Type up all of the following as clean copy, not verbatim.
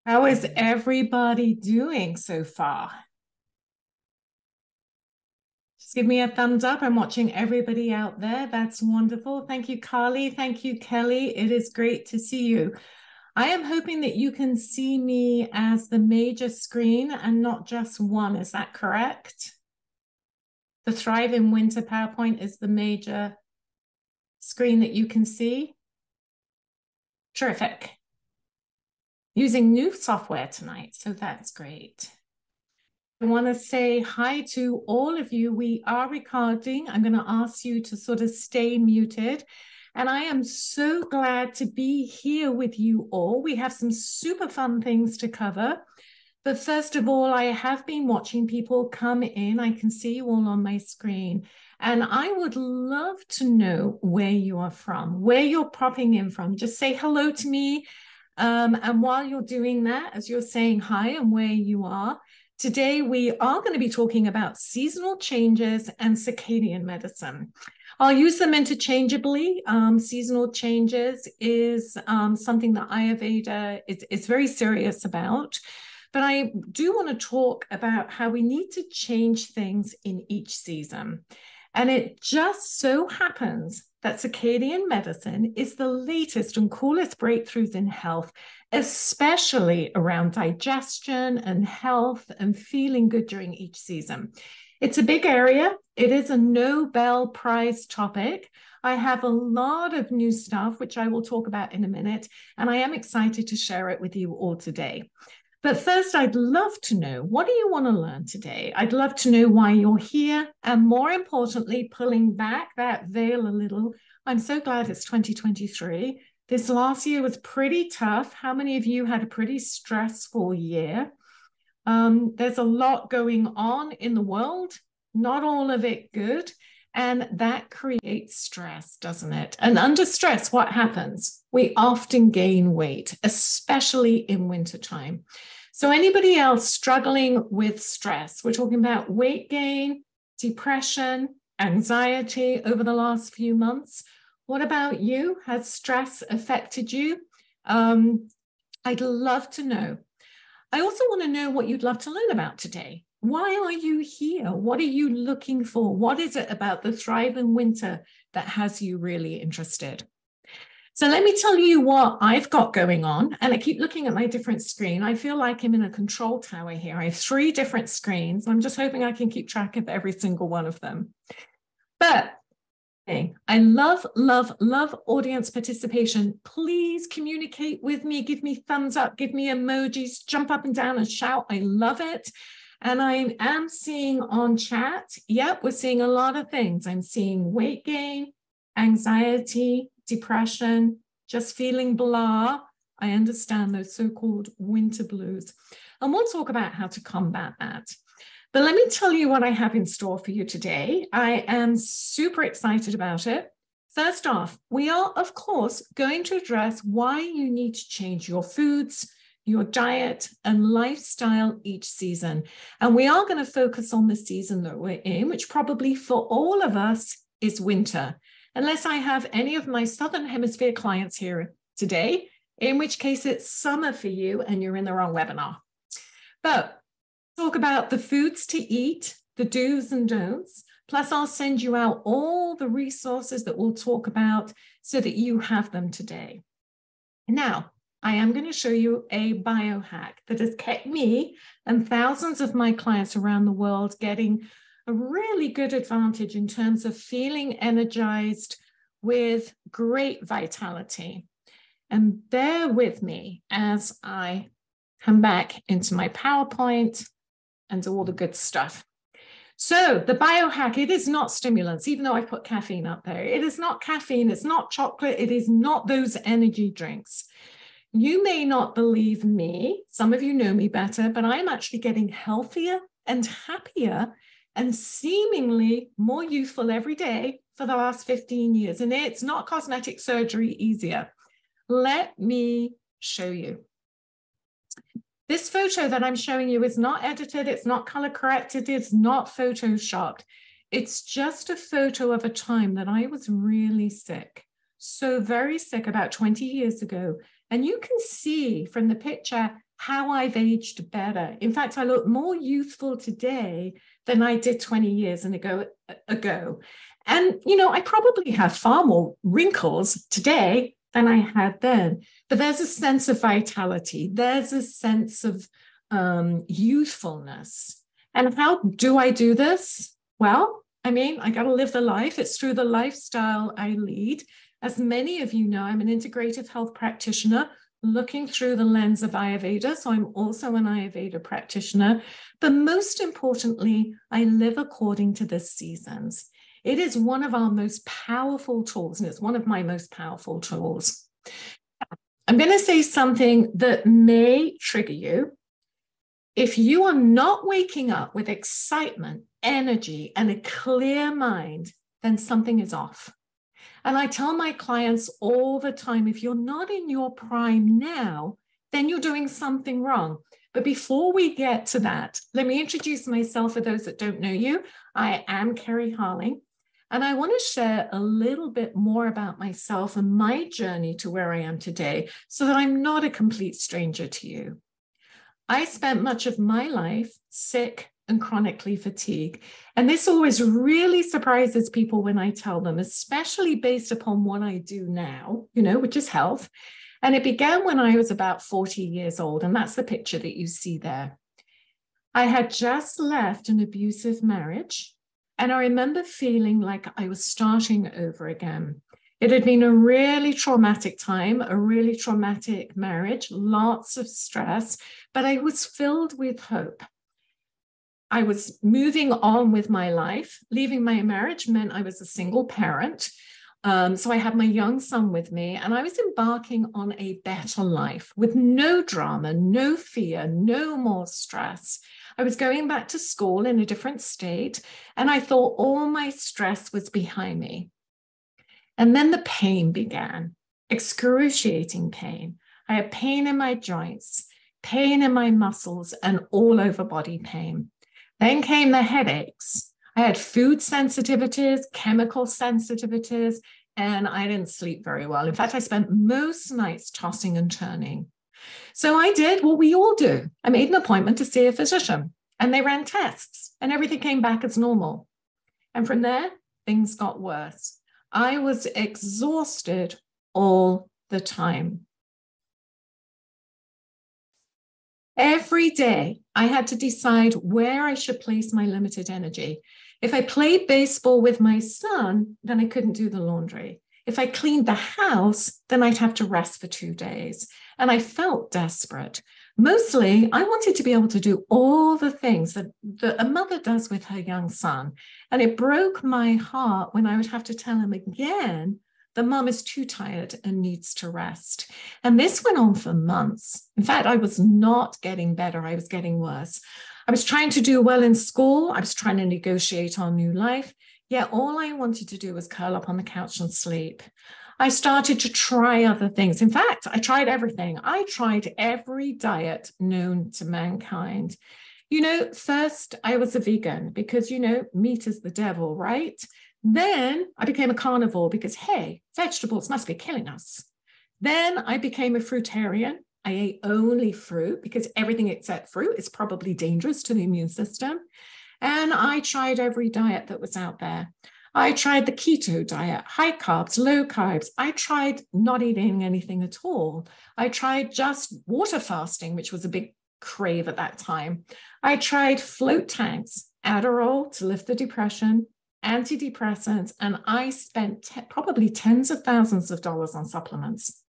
How is everybody doing so far? Just give me a thumbs up. I'm watching everybody out there. That's wonderful. Thank you, Carly. Thank you, Kelly. It is great to see you. I am hoping that you can see me as the major screen and not just one. Is that correct? The Thrive in Winter PowerPoint is the major screen that you can see. Terrific. Using new software tonight, so that's great. I want to say hi to all of you. We are recording. I'm going to ask you to sort of stay muted. And I am so glad to be here with you all. We have some super fun things to cover. But first of all, I have been watching people come in. I can see you all on my screen. And I would love to know where you are from, where you're popping in from. Just say hello to me. And while you're doing that, as you're saying hi and where you are, today we are going to be talking about seasonal changes and circadian medicine. I'll use them interchangeably. Seasonal changes is something that Ayurveda is very serious about. But I do want to talk about how we need to change things in each season. And it just so happens that circadian medicine is the latest and coolest breakthroughs in health, especially around digestion and health and feeling good during each season. It's a big area. It is a Nobel Prize topic. I have a lot of new stuff, which I will talk about in a minute, and I am excited to share it with you all today. But first, I'd love to know, what do you want to learn today? I'd love to know why you're here. And more importantly, pulling back that veil a little, I'm so glad it's 2023. This last year was pretty tough. How many of you had a pretty stressful year? There's a lot going on in the world, not all of it good. And that creates stress, doesn't it? And under stress, what happens? We often gain weight, especially in wintertime. So anybody else struggling with stress? We're talking about weight gain, depression, anxiety over the last few months. What about you? Has stress affected you? I'd love to know. I also want to know what you'd love to learn about today. Why are you here? What are you looking for? What is it about the Thrive in Winter that has you really interested? So let me tell you what I've got going on. And I keep looking at my different screen. I feel like I'm in a control tower here. I have 3 different screens. I'm just hoping I can keep track of every single one of them. But I love, love, love audience participation. Please communicate with me. Give me thumbs up. Give me emojis. Jump up and down and shout. I love it. And I am seeing on chat, yep, we're seeing a lot of things. I'm seeing weight gain, anxiety, depression, just feeling blah. I understand those so-called winter blues. And we'll talk about how to combat that. But let me tell you what I have in store for you today. I am super excited about it. First off, we are, of course, going to address why you need to change your foods, your diet, and lifestyle each season. And we are going to focus on the season that we're in, which probably for all of us is winter, unless I have any of my Southern Hemisphere clients here today, in which case it's summer for you and you're in the wrong webinar. But talk about the foods to eat, the do's and don'ts. Plus, I'll send you out all the resources that we'll talk about so that you have them today. Now, I am going to show you a biohack that has kept me and thousands of my clients around the world getting a really good advantage in terms of feeling energized with great vitality. And bear with me as I come back into my PowerPoint and all the good stuff. So the biohack, it is not stimulants, even though I put caffeine up there. It is not caffeine, it's not chocolate, it is not those energy drinks. You may not believe me, some of you know me better, but I'm actually getting healthier and happier and seemingly more youthful every day for the last 15 years. And it's not cosmetic surgery easier. Let me show you. This photo that I'm showing you is not edited, it's not color corrected, it's not photoshopped. It's just a photo of a time that I was really sick. So very sick, about 20 years ago. And you can see from the picture how I've aged better. In fact, I look more youthful today than I did 20 years ago. And, I probably have far more wrinkles today than I had then. But there's a sense of vitality. There's a sense of youthfulness. And how do I do this? Well, I got to live the life. It's through the lifestyle I lead. As many of you know, I'm an integrative health practitioner looking through the lens of Ayurveda. So I'm also an Ayurveda practitioner. But most importantly, I live according to the seasons. It is one of our most powerful tools, and it's one of my most powerful tools. I'm going to say something that may trigger you. If you are not waking up with excitement, energy, and a clear mind, then something is off. And I tell my clients all the time, if you're not in your prime now, then you're doing something wrong. But before we get to that, let me introduce myself for those that don't know you. I am Kerry Harling, and I want to share a little bit more about myself and my journey to where I am today so that I'm not a complete stranger to you. I spent much of my life sick and chronically fatigued. And this always really surprises people when I tell them, especially based upon what I do now, which is health. And it began when I was about 40 years old. And that's the picture that you see there. I had just left an abusive marriage. And I remember feeling like I was starting over again. It had been a really traumatic time, a really traumatic marriage, lots of stress, but I was filled with hope. I was moving on with my life. Leaving my marriage meant I was a single parent. So I had my young son with me, and I was embarking on a better life with no drama, no fear, no more stress. I was going back to school in a different state, and I thought all my stress was behind me. And then the pain began, excruciating pain. I had pain in my joints, pain in my muscles, and all over body pain. Then came the headaches. I had food sensitivities, chemical sensitivities, and I didn't sleep very well. In fact, I spent most nights tossing and turning. So I did what we all do. I made an appointment to see a physician, and they ran tests, and everything came back as normal. And from there, things got worse. I was exhausted all the time. Every day, I had to decide where I should place my limited energy. If I played baseball with my son, then I couldn't do the laundry. If I cleaned the house, then I'd have to rest for 2 days. And I felt desperate. Mostly, I wanted to be able to do all the things that a mother does with her young son. And it broke my heart when I would have to tell him again, the mom is too tired and needs to rest. And this went on for months. In fact, I was not getting better. I was getting worse. I was trying to do well in school. I was trying to negotiate our new life. Yet all I wanted to do was curl up on the couch and sleep. I started to try other things. In fact, I tried everything. I tried every diet known to mankind. First I was a vegan because, meat is the devil, right? Then I became a carnivore because, hey, vegetables must be killing us. Then I became a fruitarian. I ate only fruit because everything except fruit is probably dangerous to the immune system. And I tried every diet that was out there. I tried the keto diet, high carbs, low carbs. I tried not eating anything at all. I tried just water fasting, which was a big crave at that time. I tried float tanks, Adderall to lift the depression, antidepressants, and I spent probably tens of thousands of dollars on supplements.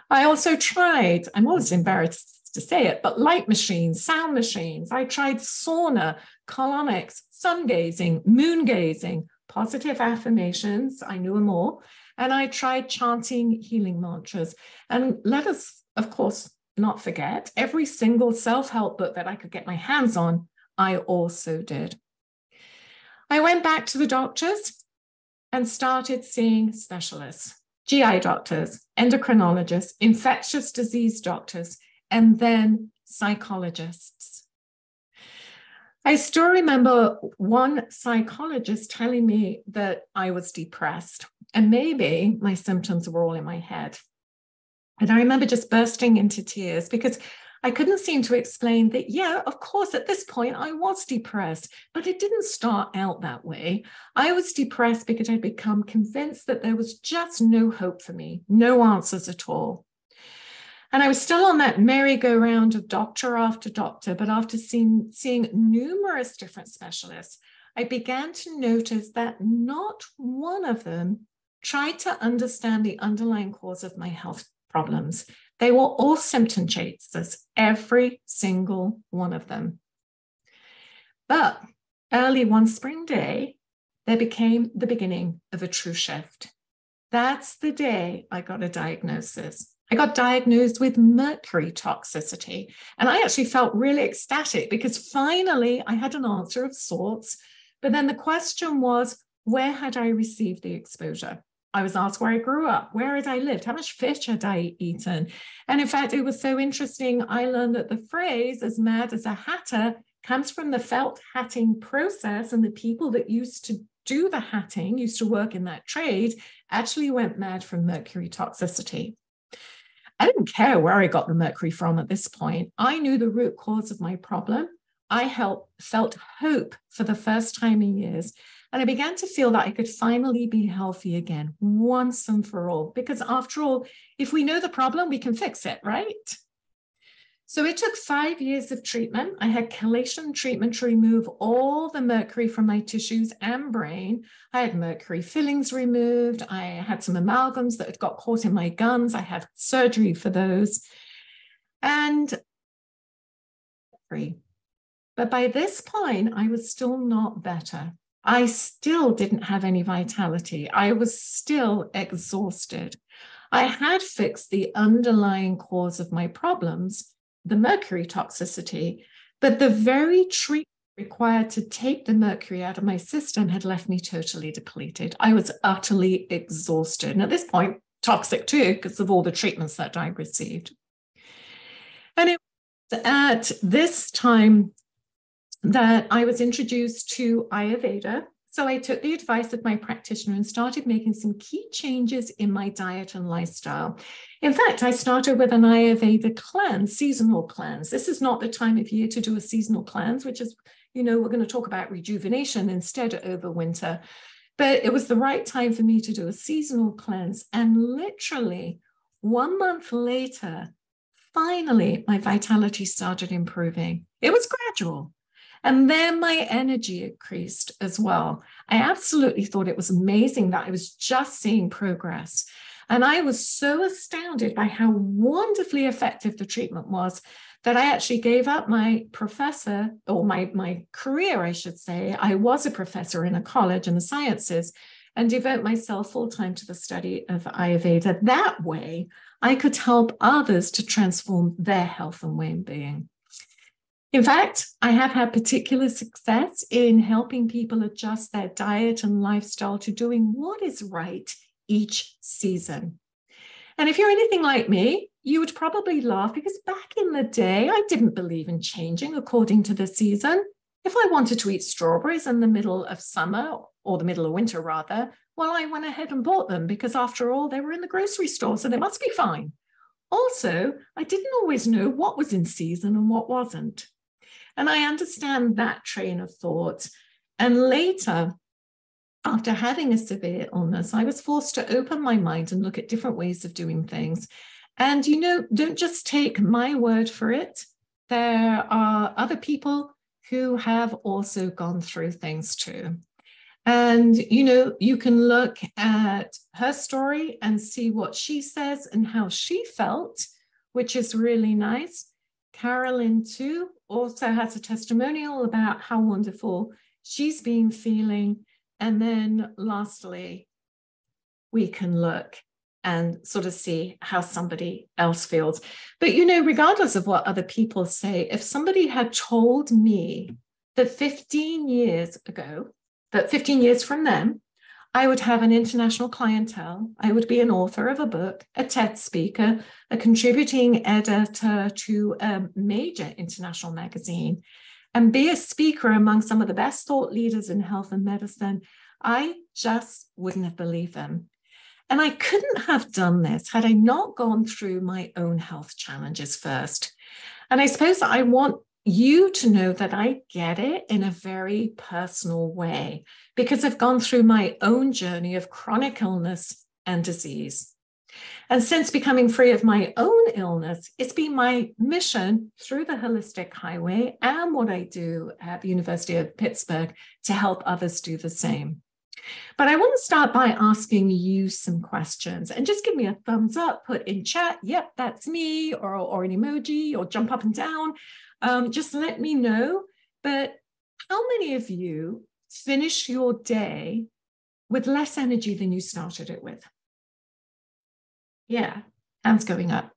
I also tried, I'm always embarrassed to say it, but light machines, sound machines. I tried sauna, colonics, sun gazing, moon gazing, positive affirmations, I knew them all, and I tried chanting healing mantras. And let us, of course, not forget, every single self-help book that I could get my hands on, I also did. I went back to the doctors and started seeing specialists, GI doctors, endocrinologists, infectious disease doctors, and then psychologists. I still remember one psychologist telling me that I was depressed, and maybe my symptoms were all in my head. And I remember just bursting into tears because I couldn't seem to explain that, yeah, of course, at this point I was depressed, but it didn't start out that way. I was depressed because I'd become convinced that there was just no hope for me, no answers at all. And I was still on that merry-go-round of doctor after doctor, but after seeing numerous different specialists, I began to notice that not one of them tried to understand the underlying cause of my health problems. They were all symptom chasers, every single one of them. But early one spring day, there became the beginning of a true shift. That's the day I got a diagnosis. I got diagnosed with mercury toxicity, and I actually felt really ecstatic because finally I had an answer of sorts. But then the question was, where had I received the exposure? I was asked where I grew up, where had I lived, how much fish had I eaten? And in fact, it was so interesting. I learned that the phrase, as mad as a hatter, comes from the felt hatting process, and the people that used to do the hatting, used to work in that trade, actually went mad from mercury toxicity. I didn't care where I got the mercury from at this point. I knew the root cause of my problem. I felt hope for the first time in years. And I began to feel that I could finally be healthy again, once and for all. Because after all, if we know the problem, we can fix it, right? So it took 5 years of treatment. I had chelation treatment to remove all the mercury from my tissues and brain. I had mercury fillings removed. I had some amalgams that had got caught in my gums. I had surgery for those. And but by this point, I was still not better. I still didn't have any vitality. I was still exhausted. I had fixed the underlying cause of my problems, the mercury toxicity, but the very treatment required to take the mercury out of my system had left me totally depleted. I was utterly exhausted. And at this point, toxic too, because of all the treatments that I received. And it was at this time that I was introduced to Ayurveda. So I took the advice of my practitioner and started making some key changes in my diet and lifestyle. In fact, I started with an Ayurveda cleanse, seasonal cleanse. This is not the time of year to do a seasonal cleanse, which is, we're going to talk about rejuvenation instead over winter. But it was the right time for me to do a seasonal cleanse. And literally 1 month later, finally, my vitality started improving. It was gradual. And then my energy increased as well. I absolutely thought it was amazing that I was just seeing progress. And I was so astounded by how wonderfully effective the treatment was that I actually gave up my professor, or my career, I should say. I was a professor in a college in the sciences, and devote myself full-time to the study of Ayurveda. That way, I could help others to transform their health and well-being. In fact, I have had particular success in helping people adjust their diet and lifestyle to doing what is right each season. And if you're anything like me, you would probably laugh because back in the day, I didn't believe in changing according to the season. If I wanted to eat strawberries in the middle of summer, or the middle of winter rather, well, I went ahead and bought them because after all, they were in the grocery store, so they must be fine. Also, I didn't always know what was in season and what wasn't. And I understand that train of thought. And later, after having a severe illness, I was forced to open my mind and look at different ways of doing things. And, don't just take my word for it. There are other people who have also gone through things too. And, you can look at her story and see what she says and how she felt, which is really nice. Carolyn, too, also has a testimonial about how wonderful she's been feeling. And then lastly, we can look and sort of see how somebody else feels. But, regardless of what other people say, if somebody had told me that 15 years ago, that 15 years from then, I would have an international clientele, I would be an author of a book, a TED speaker, a contributing editor to a major international magazine, and be a speaker among some of the best thought leaders in health and medicine, I just wouldn't have believed them. And I couldn't have done this had I not gone through my own health challenges first. And I suppose I want you to know that I get it in a very personal way because I've gone through my own journey of chronic illness and disease. And since becoming free of my own illness, it's been my mission through the Holistic Highway and what I do at the University of Pittsburgh to help others do the same. But I want to start by asking you some questions and just give me a thumbs up, put in chat, yep, that's me, or an emoji, or jump up and down. Just let me know. But how many of you finish your day with less energy than you started it with? Yeah, hands going up.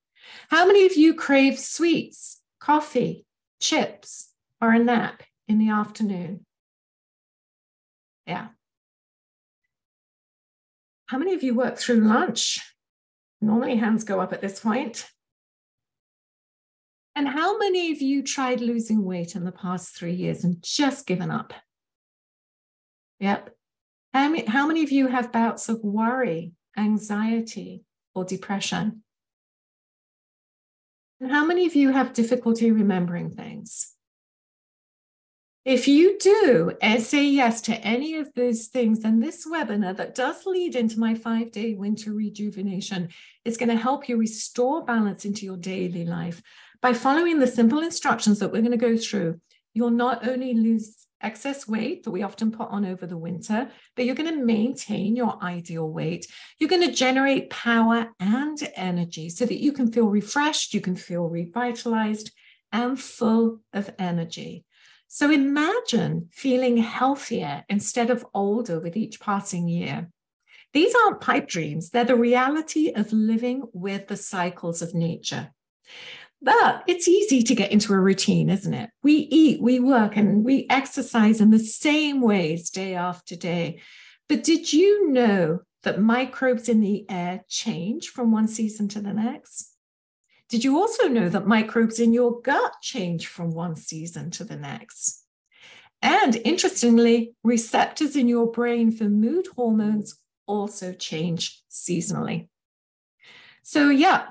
How many of you crave sweets, coffee, chips, or a nap in the afternoon? Yeah. How many of you work through lunch? Normally hands go up at this point. And how many of you tried losing weight in the past 3 years and just given up? Yep. How many of you have bouts of worry, anxiety, or depression? And how many of you have difficulty remembering things? If you do and say yes to any of those things, then this webinar that does lead into my 5-day winter rejuvenation is going to help you restore balance into your daily life. By following the simple instructions that we're going to go through, you'll not only lose excess weight that we often put on over the winter, but you're going to maintain your ideal weight. You're going to generate power and energy so that you can feel refreshed, you can feel revitalized and full of energy. So imagine feeling healthier instead of older with each passing year. These aren't pipe dreams. They're the reality of living with the cycles of nature. But it's easy to get into a routine, isn't it? We eat, we work, and we exercise in the same ways day after day. But did you know that microbes in the air change from one season to the next? Did you also know that microbes in your gut change from one season to the next? And interestingly, receptors in your brain for mood hormones also change seasonally. So yeah,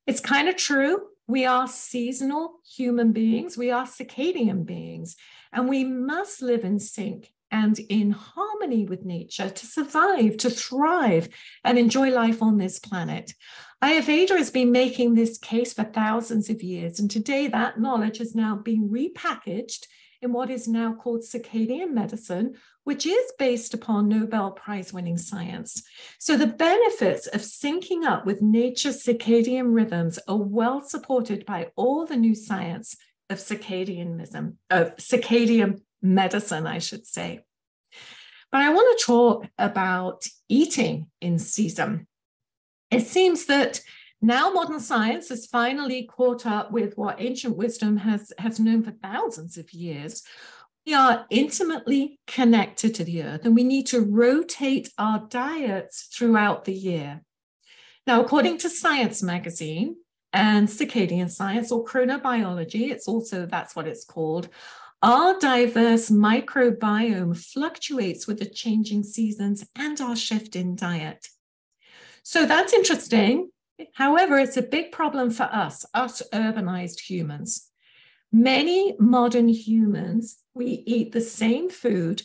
it's kind of true. We are seasonal human beings. We are circadian beings, and we must live in sync and in harmony with nature to survive, to thrive, and enjoy life on this planet. Ayurveda has been making this case for thousands of years, and today that knowledge has now been repackaged in what is now called circadian medicine, which is based upon Nobel Prize-winning science. So the benefits of syncing up with nature's circadian rhythms are well supported by all the new science of circadian medicine, I should say. But I want to talk about eating in season. It seems that now modern science has finally caught up with what ancient wisdom has known for thousands of years. We are intimately connected to the earth, and we need to rotate our diets throughout the year. Now, according to Science Magazine and Circadian Science, or chronobiology, that's what it's called, our diverse microbiome fluctuates with the changing seasons and our shift in diet. So that's interesting. However, it's a big problem for us urbanized humans. Many modern humans, we eat the same food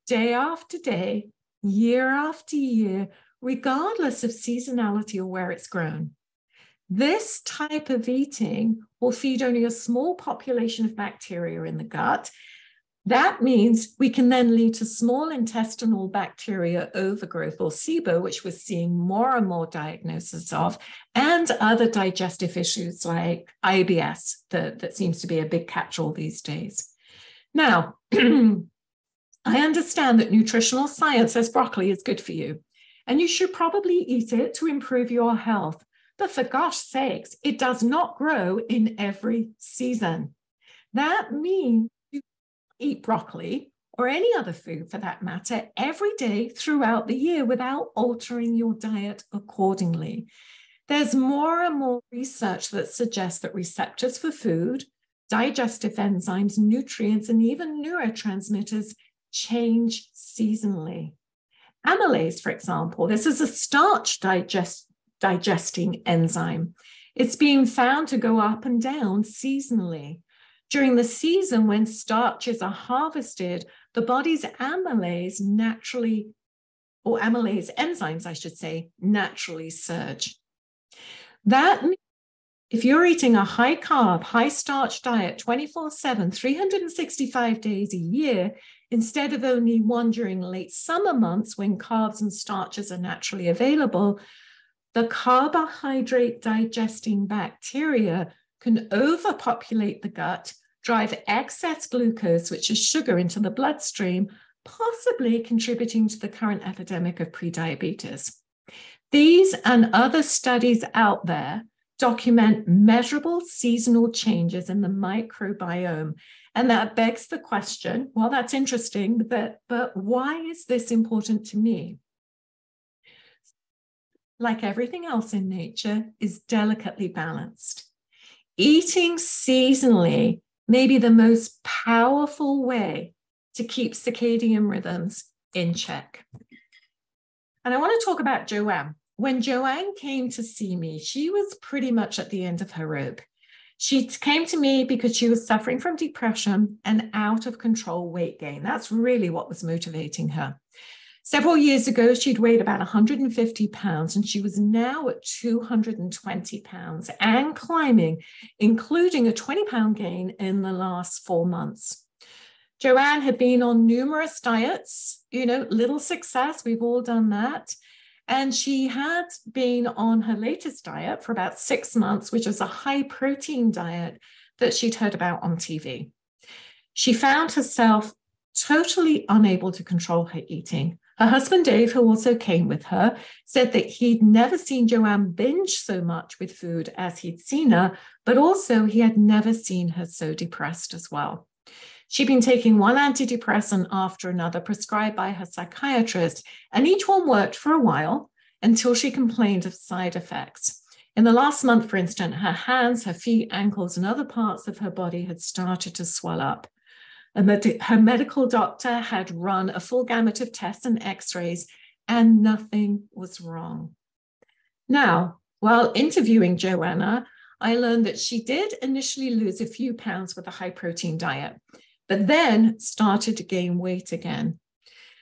day after day, year after year, regardless of seasonality or where it's grown. This type of eating will feed only a small population of bacteria in the gut. That means we can then lead to small intestinal bacteria overgrowth, or SIBO, which we're seeing more and more diagnoses of, and other digestive issues like IBS, that seems to be a big catch-all these days. Now, I understand that nutritional science says broccoli is good for you, and you should probably eat it to improve your health. But for gosh sakes, it does not grow in every season. That means you eat broccoli or any other food for that matter every day throughout the year without altering your diet accordingly. There's more and more research that suggests that receptors for food, digestive enzymes, nutrients, and even neurotransmitters change seasonally. Amylase, for example, this is a starch digesting enzyme. It's being found to go up and down seasonally. During the season, when starches are harvested, the body's amylase enzymes, I should say, naturally surge. That means if you're eating a high carb, high starch diet 24/7, 365 days a year, instead of only one during late summer months when carbs and starches are naturally available, the carbohydrate digesting bacteria can overpopulate the gut, drive excess glucose, which is sugar, into the bloodstream, possibly contributing to the current epidemic of prediabetes. These and other studies out there document measurable seasonal changes in the microbiome. And that begs the question, well, that's interesting, but why is this important to me? Like everything else in nature, is delicately balanced. Eating seasonally may be the most powerful way to keep circadian rhythms in check. And I want to talk about Joanne. When Joanne came to see me, she was pretty much at the end of her rope. She came to me because she was suffering from depression and out of control weight gain. That's really what was motivating her. Several years ago, she'd weighed about 150 pounds, and she was now at 220 pounds and climbing, including a 20-pound gain in the last 4 months. Joanne had been on numerous diets, little success. We've all done that. And she had been on her latest diet for about 6 months, which was a high protein diet that she'd heard about on TV. She found herself totally unable to control her eating. Her husband, Dave, who also came with her, said that he'd never seen Joanne binge so much with food as he'd seen her, but also he had never seen her so depressed as well. She'd been taking one antidepressant after another prescribed by her psychiatrist, and each one worked for a while until she complained of side effects. In the last month, for instance, her hands, her feet, ankles, and other parts of her body had started to swell up. Her medical doctor had run a full gamut of tests and x-rays, and nothing was wrong. Now, while interviewing Joanna, I learned that she did initially lose a few pounds with a high-protein diet, but then started to gain weight again.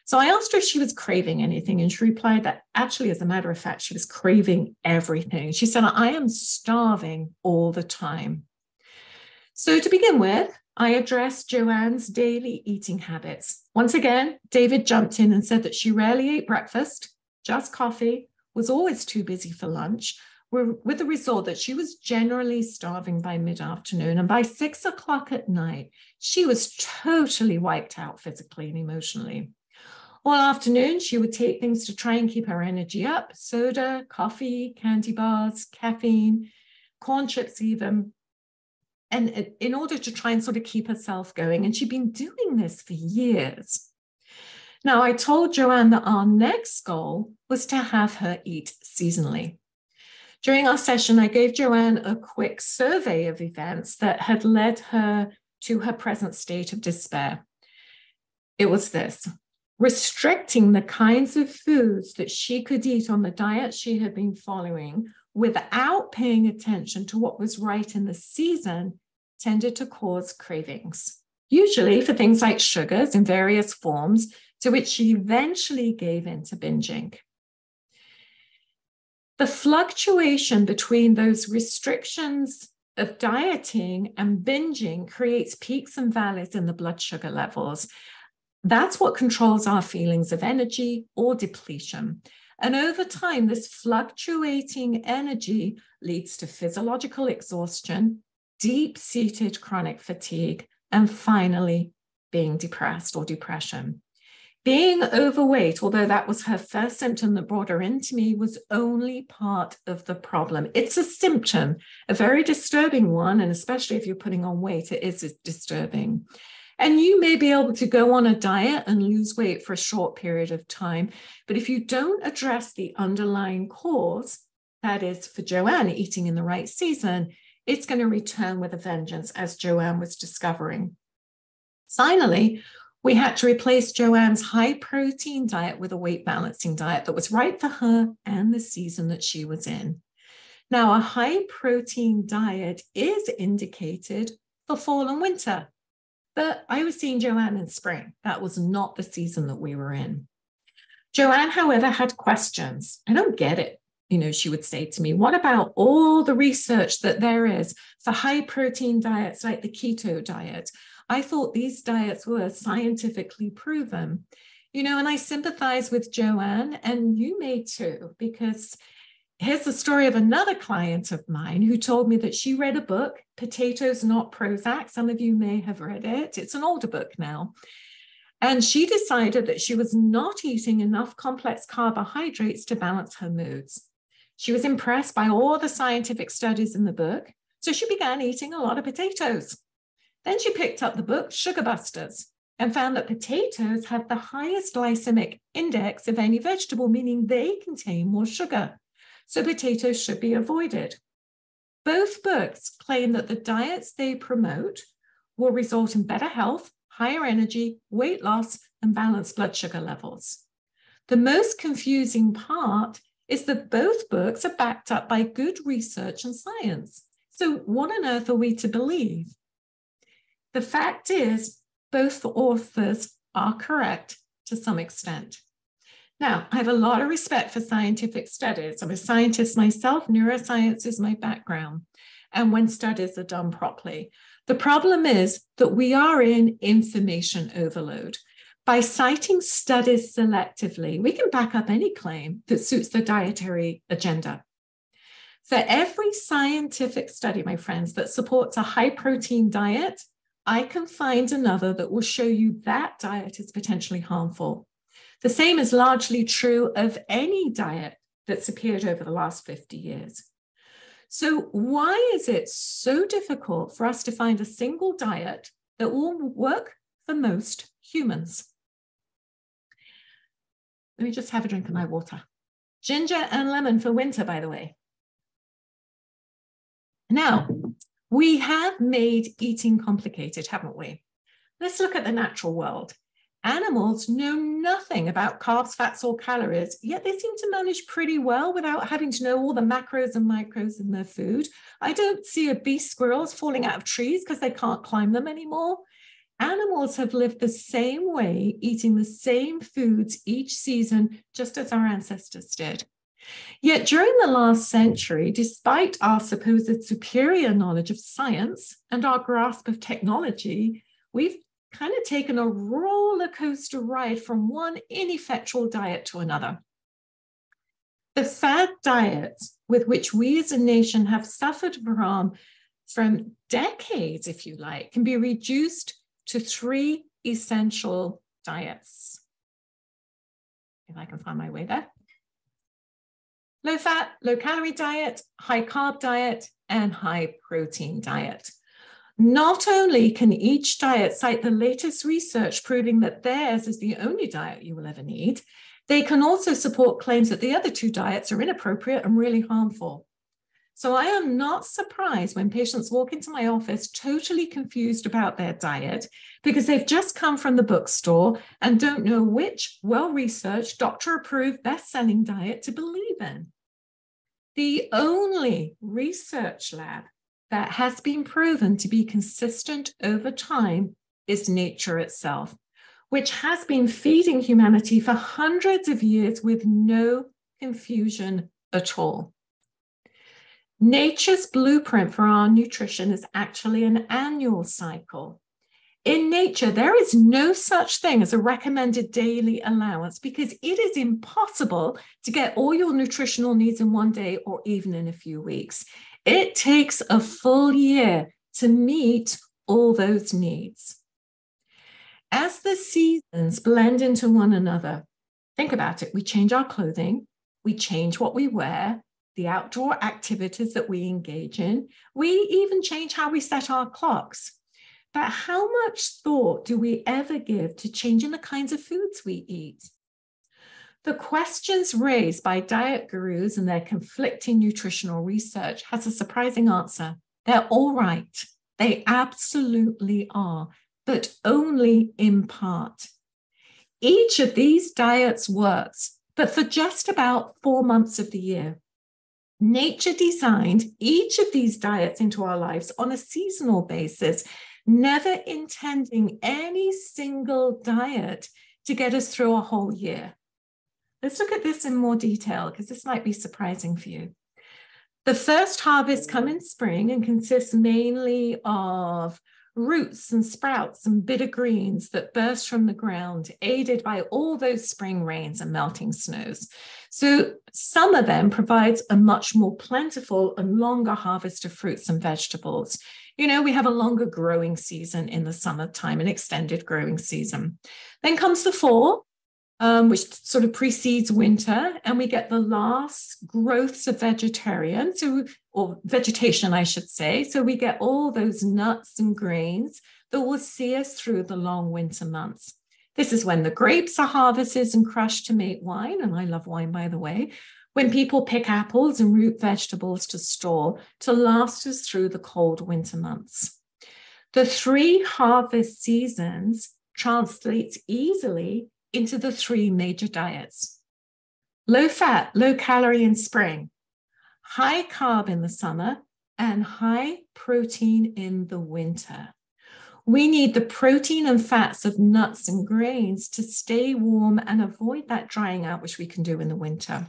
So I asked her if she was craving anything, and she replied that actually, as a matter of fact, she was craving everything. She said, I am starving all the time. So to begin with, I addressed Joanne's daily eating habits. Once again, David jumped in and said that she rarely ate breakfast, just coffee, was always too busy for lunch, with the result that she was generally starving by mid-afternoon. And by 6 o'clock at night, she was totally wiped out physically and emotionally. All afternoon, she would take things to try and keep her energy up: soda, coffee, candy bars, caffeine, corn chips even, and in order to try and sort of keep herself going. And she'd been doing this for years. Now, I told Joanne that our next goal was to have her eat seasonally. During our session, I gave Joanne a quick survey of events that had led her to her present state of despair. It was this: restricting the kinds of foods that she could eat on the diet she had been following without paying attention to what was right in the season tended to cause cravings, usually for things like sugars in various forms, to which she eventually gave in to binging. The fluctuation between those restrictions of dieting and binging creates peaks and valleys in the blood sugar levels. That's what controls our feelings of energy or depletion. And over time, this fluctuating energy leads to physiological exhaustion, deep-seated chronic fatigue, and finally, being depressed or depression. Being overweight, although that was her first symptom that brought her into me, was only part of the problem. It's a symptom, a very disturbing one, and especially if you're putting on weight, it is disturbing. And you may be able to go on a diet and lose weight for a short period of time, but if you don't address the underlying cause, that is, for Joanne, eating in the right season, it's going to return with a vengeance, as Joanne was discovering. Finally, We had to replace Joanne's high protein diet with a weight balancing diet that was right for her and the season that she was in. Now, a high protein diet is indicated for fall and winter, but I was seeing Joanne in spring. That was not the season that we were in. Joanne, however, had questions. I don't get it. She would say to me, what about all the research that there is for high protein diets like the keto diet? I thought these diets were scientifically proven, and I sympathize with Joanne, and you may too, because here's the story of another client of mine who told me that she read a book, Potatoes Not Prozac. Some of you may have read it. It's an older book now. And she decided that she was not eating enough complex carbohydrates to balance her moods. She was impressed by all the scientific studies in the book, so she began eating a lot of potatoes. Then she picked up the book, Sugar Busters, and found that potatoes have the highest glycemic index of any vegetable, meaning they contain more sugar. So potatoes should be avoided. Both books claim that the diets they promote will result in better health, higher energy, weight loss, and balanced blood sugar levels. The most confusing part is that both books are backed up by good research and science. So what on earth are we to believe? The fact is, both authors are correct to some extent. Now, I have a lot of respect for scientific studies. I'm a scientist myself. Neuroscience is my background. And when studies are done properly, the problem is that we are in information overload. By citing studies selectively, we can back up any claim that suits the dietary agenda. For every scientific study, my friends, that supports a high protein diet, I can find another that will show you that diet is potentially harmful. The same is largely true of any diet that's appeared over the last 50 years. So why is it so difficult for us to find a single diet that will work for most humans? Let me just have a drink of my water. Ginger and lemon for winter, by the way. Now, we have made eating complicated, haven't we? Let's look at the natural world. Animals know nothing about carbs, fats, or calories, yet they seem to manage pretty well without having to know all the macros and micros in their food. I don't see obese squirrels falling out of trees because they can't climb them anymore. Animals have lived the same way, eating the same foods each season, just as our ancestors did. Yet during the last century, despite our supposed superior knowledge of science and our grasp of technology, we've kind of taken a roller coaster ride from one ineffectual diet to another. The fad diets with which we as a nation have suffered from decades, if you like, can be reduced to 3 essential diets. If I can find my way there. Low fat, low calorie diet, high carb diet, and high protein diet. Not only can each diet cite the latest research proving that theirs is the only diet you will ever need, they can also support claims that the other 2 diets are inappropriate and really harmful. So I am not surprised when patients walk into my office totally confused about their diet because they've just come from the bookstore and don't know which well-researched, doctor-approved, best-selling diet to believe in. The only research lab that has been proven to be consistent over time is nature itself, which has been feeding humanity for hundreds of years with no confusion at all. Nature's blueprint for our nutrition is actually an annual cycle. In nature, there is no such thing as a recommended daily allowance because it is impossible to get all your nutritional needs in one day or even in a few weeks. It takes a full year to meet all those needs. As the seasons blend into one another, think about it. We change our clothing, we change what we wear, the outdoor activities that we engage in. We even change how we set our clocks. But how much thought do we ever give to changing the kinds of foods we eat? The questions raised by diet gurus and their conflicting nutritional research has a surprising answer. They're all right. They absolutely are. but only in part. Each of these diets works, but for just about 4 months of the year. Nature designed each of these diets into our lives on a seasonal basis, never intending any single diet to get us through a whole year. Let's look at this in more detail because this might be surprising for you. The first harvests come in spring and consists mainly of roots and sprouts and bitter greens that burst from the ground, aided by all those spring rains and melting snows. So summer then provides a much more plentiful and longer harvest of fruits and vegetables. You know, we have a longer growing season in the summertime, an extended growing season. Then comes the fall, which sort of precedes winter, and we get the last growths of vegetation, I should say. So we get all those nuts and grains that will see us through the long winter months. This is when the grapes are harvested and crushed to make wine, and I love wine, by the way, when people pick apples and root vegetables to store to last us through the cold winter months. The 3 harvest seasons translates easily into the 3 major diets: low fat, low calorie in spring, high carb in the summer, and high protein in the winter. We need the protein and fats of nuts and grains to stay warm and avoid that drying out, which we can do in the winter.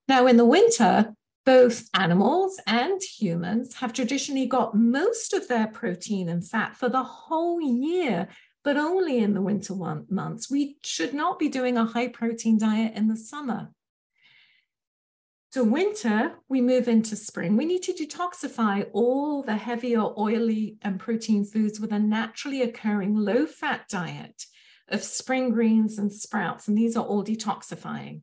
Now, in the winter, both animals and humans have traditionally got most of their protein and fat for the whole year, but only in the winter months. We should not be doing a high protein diet in the summer. So winter, we move into spring. We need to detoxify all the heavier oily and protein foods with a naturally occurring low fat diet of spring greens and sprouts. And these are all detoxifying.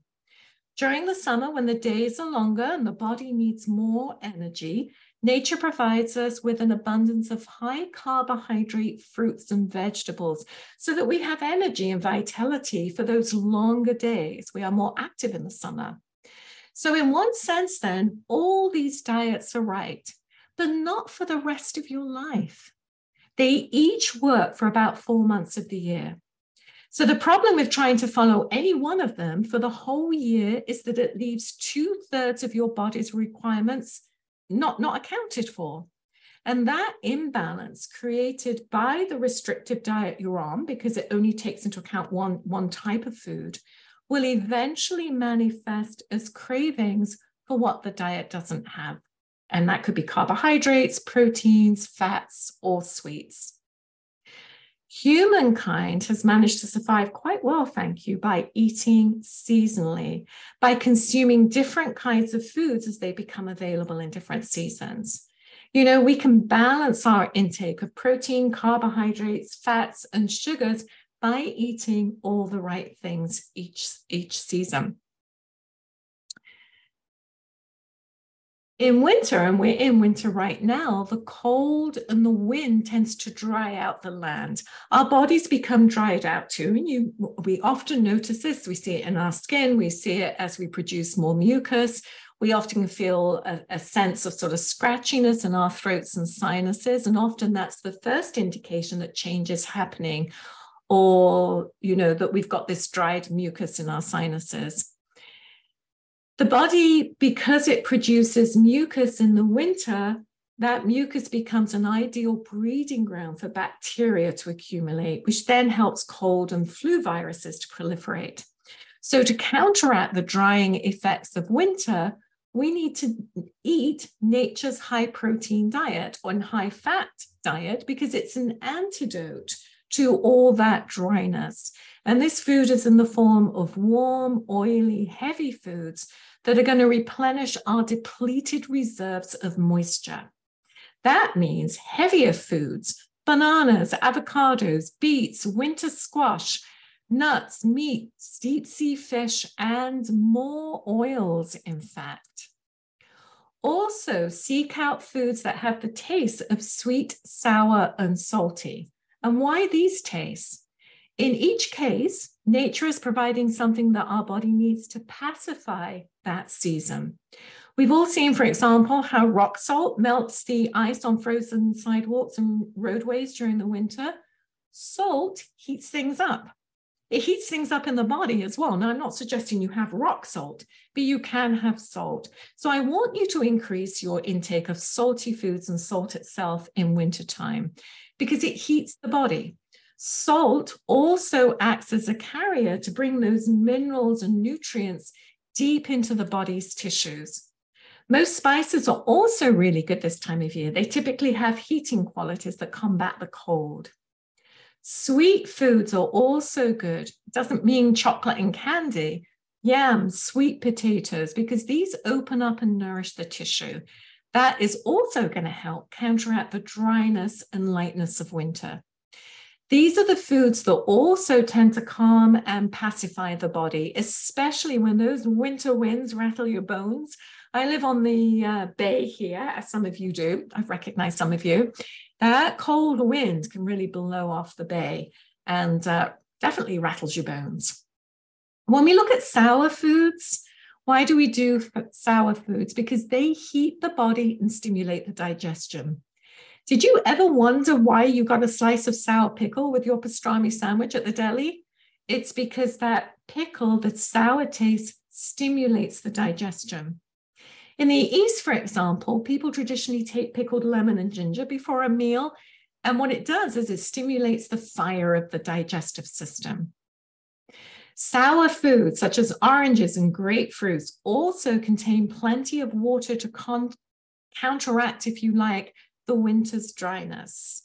During the summer, when the days are longer and the body needs more energy, nature provides us with an abundance of high carbohydrate fruits and vegetables so that we have energy and vitality for those longer days. We are more active in the summer. So in one sense, then, all these diets are right, but not for the rest of your life. They each work for about 4 months of the year. So the problem with trying to follow any one of them for the whole year is that it leaves 2/3 of your body's requirements not accounted for. And that imbalance created by the restrictive diet you're on, because it only takes into account one type of food, will eventually manifest as cravings for what the diet doesn't have. And that could be carbohydrates, proteins, fats, or sweets. Humankind has managed to survive quite well, thank you, by eating seasonally, by consuming different kinds of foods as they become available in different seasons. You know, we can balance our intake of protein, carbohydrates, fats, and sugars by eating all the right things each season. In winter, and we're in winter right now, the cold and the wind tends to dry out the land. Our bodies become dried out too, and we often notice this. We see it in our skin. We see it as we produce more mucus. We often feel a sense of sort of scratchiness in our throats and sinuses, and often that's the first indication that change is happening, or, you know, that we've got this dried mucus in our sinuses. The body, because it produces mucus in the winter, that mucus becomes an ideal breeding ground for bacteria to accumulate, which then helps cold and flu viruses to proliferate. So to counteract the drying effects of winter, we need to eat nature's high protein diet or high fat diet because it's an antidote to all that dryness. And this food is in the form of warm, oily, heavy foods that are going to replenish our depleted reserves of moisture. That means heavier foods, bananas, avocados, beets, winter squash, nuts, meat, deep sea fish, and more oils, in fact. Also, seek out foods that have the taste of sweet, sour, and salty. And why these tastes? In each case, nature is providing something that our body needs to pacify that season. We've all seen, for example, how rock salt melts the ice on frozen sidewalks and roadways during the winter. Salt heats things up. It heats things up in the body as well. Now, I'm not suggesting you have rock salt, but you can have salt. So I want you to increase your intake of salty foods and salt itself in wintertime because it heats the body. Salt also acts as a carrier to bring those minerals and nutrients deep into the body's tissues. Most spices are also really good this time of year. They typically have heating qualities that combat the cold. Sweet foods are also good. It doesn't mean chocolate and candy, yams, sweet potatoes, because these open up and nourish the tissue. That is also going to help counteract the dryness and lightness of winter. These are the foods that also tend to calm and pacify the body, especially when those winter winds rattle your bones. I live on the bay here, as some of you do. I've recognized some of you. That cold wind can really blow off the bay and definitely rattles your bones. When we look at sour foods, why do we do sour foods? Because they heat the body and stimulate the digestion. Did you ever wonder why you got a slice of sour pickle with your pastrami sandwich at the deli? It's because that pickle, the sour taste, stimulates the digestion. In the East, for example, people traditionally take pickled lemon and ginger before a meal. And what it does is it stimulates the fire of the digestive system. Sour foods, such as oranges and grapefruits, also contain plenty of water to counteract, if you like, the winter's dryness.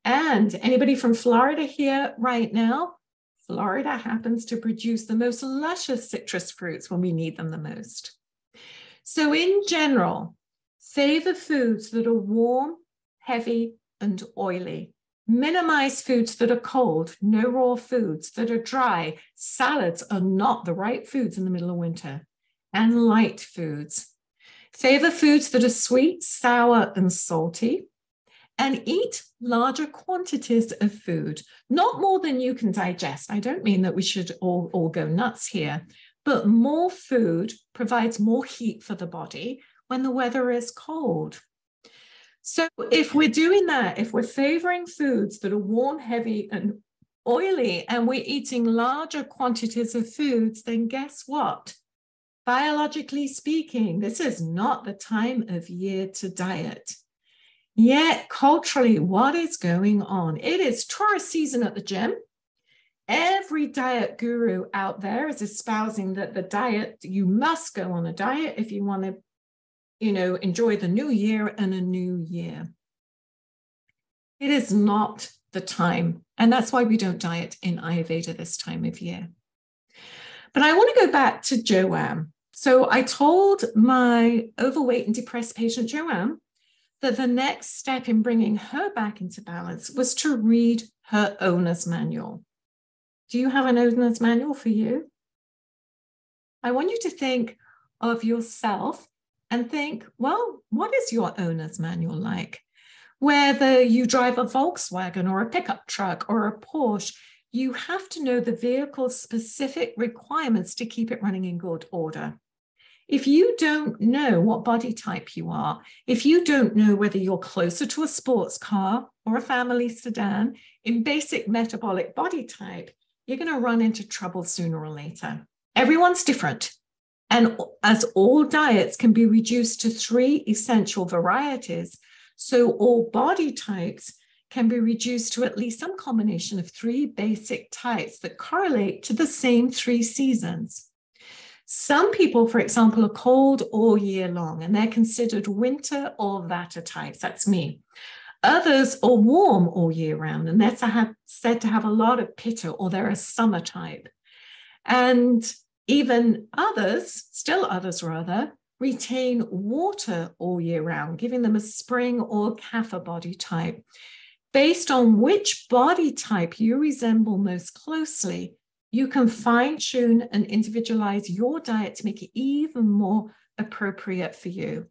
And anybody from Florida here right now? Florida happens to produce the most luscious citrus fruits when we need them the most. So in general, favor foods that are warm, heavy, and oily. Minimize foods that are cold, no raw foods that are dry. Salads are not the right foods in the middle of winter. And light foods. Favor foods that are sweet, sour, and salty. And eat larger quantities of food, not more than you can digest. I don't mean that we should all go nuts here. But more food provides more heat for the body when the weather is cold. So if we're doing that, if we're favoring foods that are warm, heavy, and oily, and we're eating larger quantities of foods, then guess what? Biologically speaking, this is not the time of year to diet. Yet culturally, what is going on? It is tourist season at the gym. Every diet guru out there is espousing that the diet, you must go on a diet if you want to, enjoy the new year and a new year. It is not the time. And that's why we don't diet in Ayurveda this time of year. But I want to go back to Joanne. So I told my overweight and depressed patient, Joanne, that the next step in bringing her back into balance was to read her owner's manual. Do you have an owner's manual for you? I want you to think of yourself and think, well, what is your owner's manual like? Whether you drive a Volkswagen or a pickup truck or a Porsche, you have to know the vehicle's specific requirements to keep it running in good order. If you don't know what body type you are, if you don't know whether you're closer to a sports car or a family sedan in basic metabolic body type, you're going to run into trouble sooner or later. Everyone's different. And as all diets can be reduced to 3 essential varieties, so all body types can be reduced to at least some combination of 3 basic types that correlate to the same 3 seasons. Some people, for example, are cold all year long, and they're considered winter or vata types. That's me. Others are warm all year round, and they're said to have a lot of pitta, or they're a summer type. And even others, still others rather, retain water all year round, giving them a spring or kapha body type. Based on which body type you resemble most closely, you can fine-tune and individualize your diet to make it even more appropriate for you.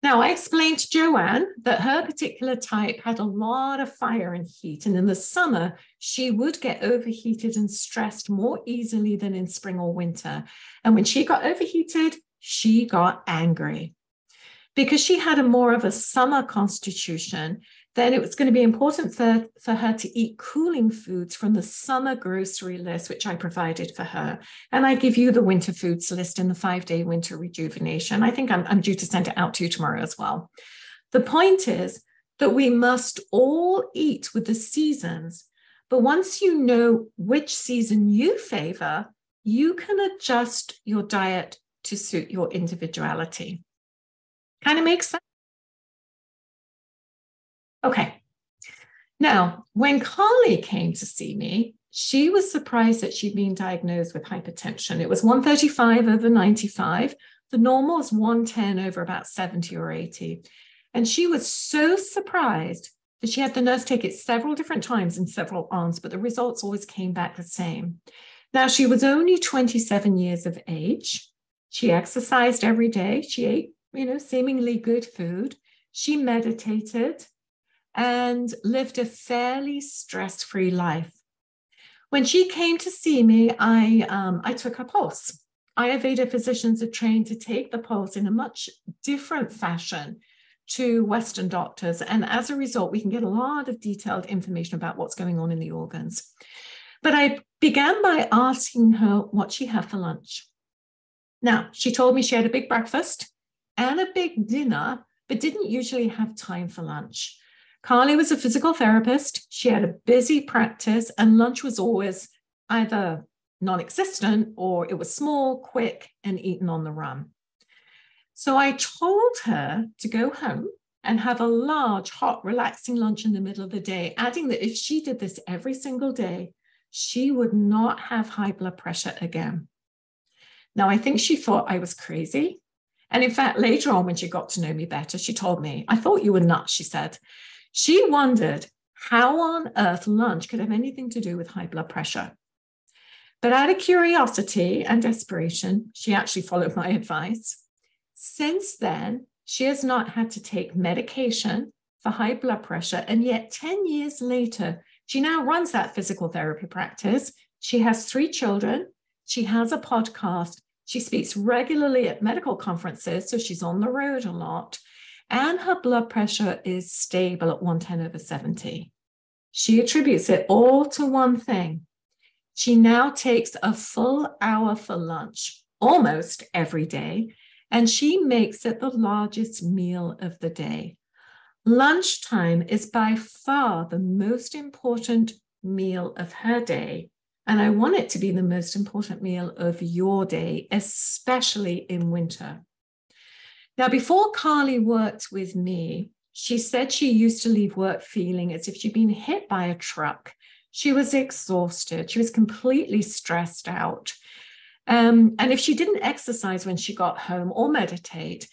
Now, I explained to Joanne that her particular type had a lot of fire and heat, and in the summer, she would get overheated and stressed more easily than in spring or winter. And when she got overheated, she got angry. Because she had a more of a summer constitution, then it was going to be important for her to eat cooling foods from the summer grocery list, which I provided for her. And I give you the winter foods list in the 5-day winter rejuvenation. I think I'm due to send it out to you tomorrow as well. The point is that we must all eat with the seasons. But once you know which season you favor, you can adjust your diet to suit your individuality. Kind of makes sense? Okay. Now, when Carly came to see me, she was surprised that she'd been diagnosed with hypertension. It was 135 over 95. The normal is 110 over about 70 or 80. And she was so surprised that she had the nurse take it several different times in several arms, but the results always came back the same. Now, she was only 27 years of age. She exercised every day. She ate, seemingly good food. She meditated and lived a fairly stress-free life. When she came to see me, I took her pulse. Ayurveda physicians are trained to take the pulse in a much different fashion to Western doctors. And as a result, we can get a lot of detailed information about what's going on in the organs. But I began by asking her what she had for lunch. Now, she told me she had a big breakfast and a big dinner, but didn't usually have time for lunch. Carly was a physical therapist. She had a busy practice, and lunch was always either non-existent or it was small, quick, and eaten on the run. So I told her to go home and have a large, hot, relaxing lunch in the middle of the day, adding that if she did this every single day, she would not have high blood pressure again. Now, I think she thought I was crazy. And in fact, later on, when she got to know me better, she told me, "I thought you were nuts," she said. She wondered how on earth lunch could have anything to do with high blood pressure. But out of curiosity and desperation, she actually followed my advice. Since then, she has not had to take medication for high blood pressure. And yet 10 years later, she now runs that physical therapy practice. She has 3 children. She has a podcast. She speaks regularly at medical conferences, so she's on the road a lot. And her blood pressure is stable at 110 over 70. She attributes it all to one thing. She now takes a full hour for lunch, almost every day, and she makes it the largest meal of the day. Lunchtime is by far the most important meal of her day, and I want it to be the most important meal of your day, especially in winter. Now, before Carly worked with me, she said she used to leave work feeling as if she'd been hit by a truck. She was exhausted. She was completely stressed out. And if she didn't exercise when she got home or meditate,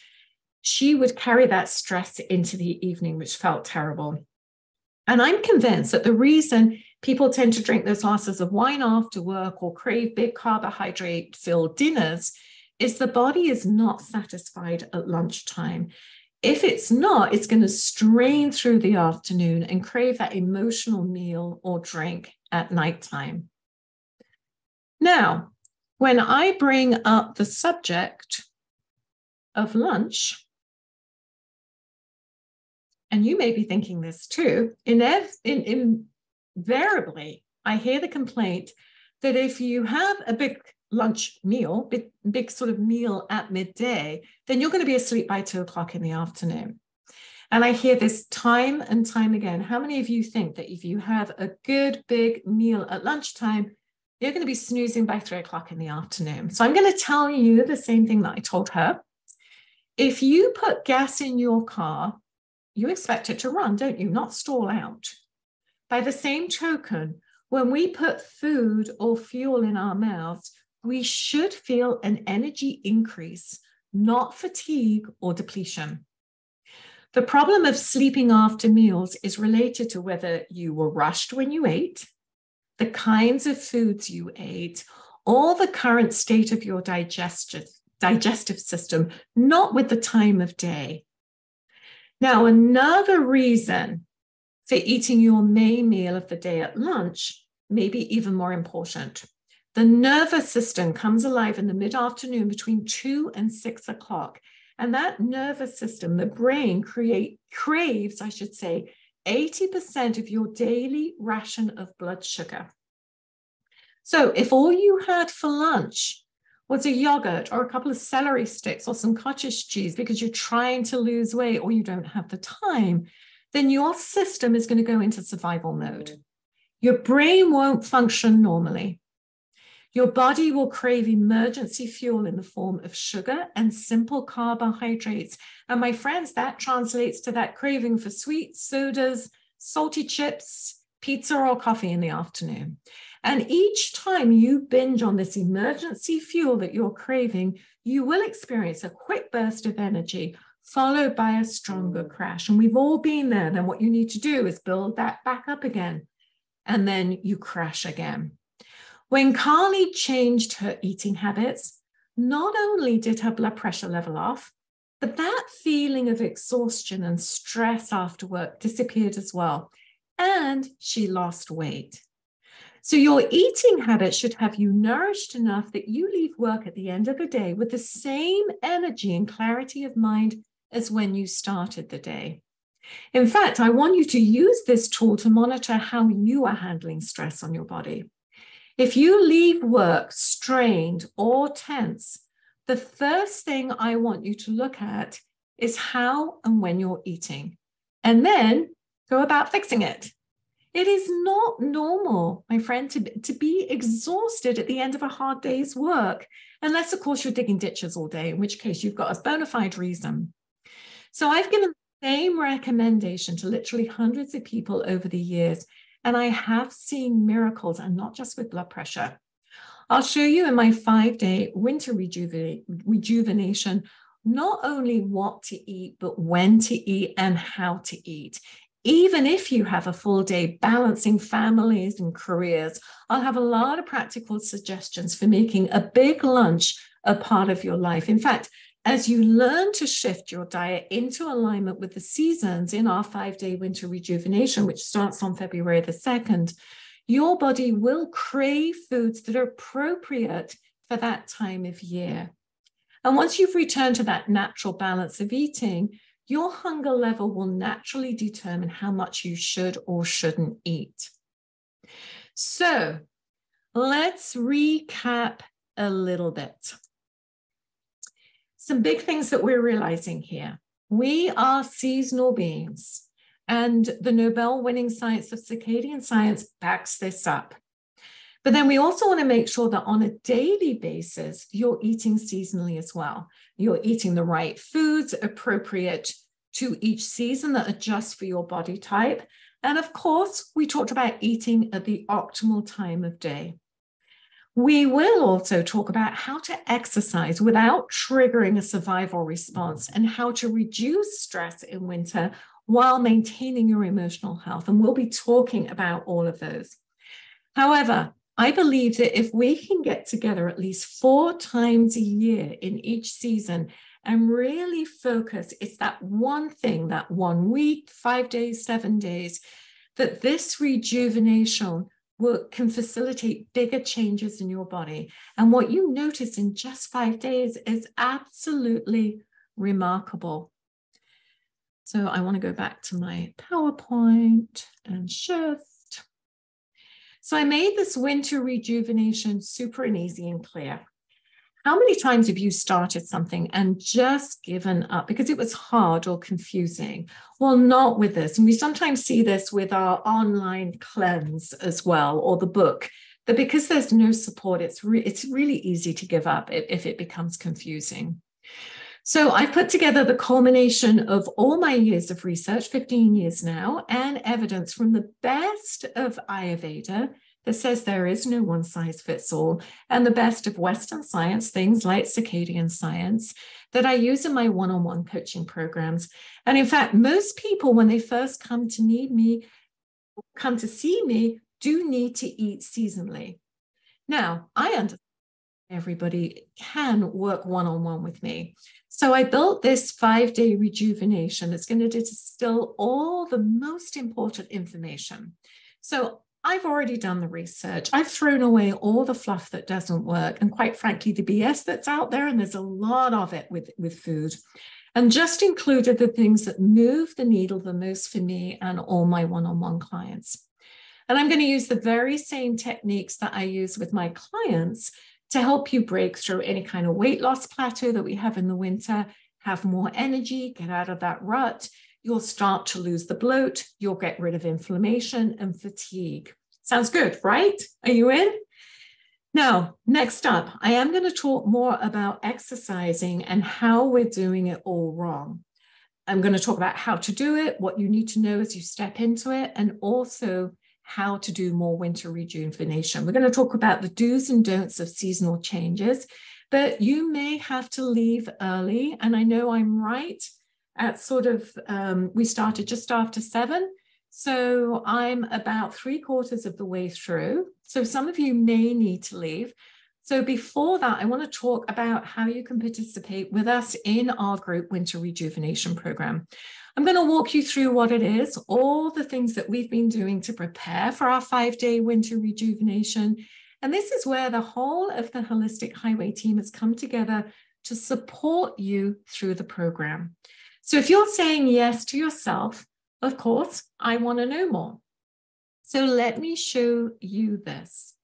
she would carry that stress into the evening, which felt terrible. And I'm convinced that the reason people tend to drink those glasses of wine after work or crave big carbohydrate-filled dinners is the body is not satisfied at lunchtime. If it's not, it's going to strain through the afternoon and crave that emotional meal or drink at nighttime. Now, when I bring up the subject of lunch, and you may be thinking this too, invariably, I hear the complaint that if you have a big lunch meal, big sort of meal at midday, then you're going to be asleep by 2 o'clock in the afternoon. And I hear this time and time again. How many of you think that if you have a good big meal at lunchtime, you're going to be snoozing by 3 o'clock in the afternoon? So I'm going to tell you the same thing that I told her. If you put gas in your car, you expect it to run, don't you? Not stall out. By the same token, when we put food or fuel in our mouths, we should feel an energy increase, not fatigue or depletion. The problem of sleeping after meals is related to whether you were rushed when you ate, the kinds of foods you ate, or the current state of your digestive system, not with the time of day. Now, another reason for eating your main meal of the day at lunch may be even more important. The nervous system comes alive in the mid-afternoon between 2 and 6 o'clock. And that nervous system, the brain craves, I should say, 80% of your daily ration of blood sugar. So if all you had for lunch was a yogurt or a couple of celery sticks or some cottage cheese because you're trying to lose weight or you don't have the time, then your system is going to go into survival mode. Your brain won't function normally. Your body will crave emergency fuel in the form of sugar and simple carbohydrates. And my friends, that translates to that craving for sweet sodas, salty chips, pizza, or coffee in the afternoon. And each time you binge on this emergency fuel that you're craving, you will experience a quick burst of energy followed by a stronger crash. And we've all been there. Then what you need to do is build that back up again. And then you crash again. When Carly changed her eating habits, not only did her blood pressure level off, but that feeling of exhaustion and stress after work disappeared as well. And she lost weight. So your eating habits should have you nourished enough that you leave work at the end of the day with the same energy and clarity of mind as when you started the day. In fact, I want you to use this tool to monitor how you are handling stress on your body. If you leave work strained or tense, the first thing I want you to look at is how and when you're eating, and then go about fixing it. It is not normal, my friend, to be exhausted at the end of a hard day's work, unless, of course, you're digging ditches all day, in which case you've got a bona fide reason. So I've given the same recommendation to literally hundreds of people over the years, and I have seen miracles, and not just with blood pressure. I'll show you in my 5-day winter rejuvenation, not only what to eat, but when to eat and how to eat. Even if you have a full day balancing families and careers, I'll have a lot of practical suggestions for making a big lunch a part of your life. In fact, as you learn to shift your diet into alignment with the seasons in our 5-day winter rejuvenation, which starts on February the 2nd, your body will crave foods that are appropriate for that time of year. And once you've returned to that natural balance of eating, your hunger level will naturally determine how much you should or shouldn't eat. So let's recap a little bit. Some big things that we're realizing here. We are seasonal beings, and the Nobel-winning science of circadian science backs this up. But then we also want to make sure that on a daily basis, you're eating seasonally as well. You're eating the right foods appropriate to each season that adjust for your body type. And of course, we talked about eating at the optimal time of day. We will also talk about how to exercise without triggering a survival response and how to reduce stress in winter while maintaining your emotional health. And we'll be talking about all of those. However, I believe that if we can get together at least 4 times a year in each season and really focus, it's that one thing, that 1 week, 5 days, 7 days, that this rejuvenation can facilitate bigger changes in your body. And what you notice in just 5 days is absolutely remarkable. So I want to go back to my PowerPoint and shift. So I made this winter rejuvenation super and easy and clear. How many times have you started something and just given up because it was hard or confusing? Well, not with this. And we sometimes see this with our online cleanse as well, or the book, that because there's no support, it's really easy to give up if it becomes confusing. So I put together the culmination of all my years of research, 15 years now, and evidence from the best of Ayurveda that says there is no one size fits all, and the best of Western science, things like circadian science, that I use in my one-on-one coaching programs. And in fact, most people, when they first come to see me, do need to eat seasonally. Now, I understand everybody can work one-on-one with me. So I built this 5-day rejuvenation that's going to distill all the most important information. So I've already done the research. I've thrown away all the fluff that doesn't work. And quite frankly, the BS that's out there, and there's a lot of it with food, and just included the things that move the needle the most for me and all my one-on-one clients. And I'm going to use the very same techniques that I use with my clients to help you break through any kind of weight loss plateau that we have in the winter, have more energy, get out of that rut. You'll start to lose the bloat. You'll get rid of inflammation and fatigue. Sounds good, right? Are you in? Now, next up, I am going to talk more about exercising and how we're doing it all wrong. I'm going to talk about how to do it, what you need to know as you step into it, and also how to do more winter rejuvenation. We're going to talk about the do's and don'ts of seasonal changes, but you may have to leave early. And I know I'm right at sort of, we started just after 7. So I'm about 3/4 of the way through. So some of you may need to leave. So before that, I want to talk about how you can participate with us in our group winter rejuvenation program. I'm going to walk you through what it is, all the things that we've been doing to prepare for our 5-day winter rejuvenation. And this is where the whole of the Holistic Highway team has come together to support you through the program. So if you're saying yes to yourself, of course, I want to know more. So let me show you this.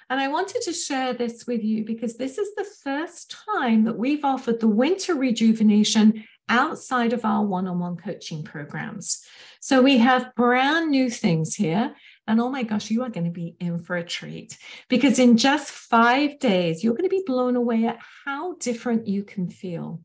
And I wanted to share this with you because this is the first time that we've offered the winter rejuvenation outside of our one-on-one coaching programs. So we have brand new things here. And oh my gosh, you are going to be in for a treat because in just 5 days, you're going to be blown away at how different you can feel.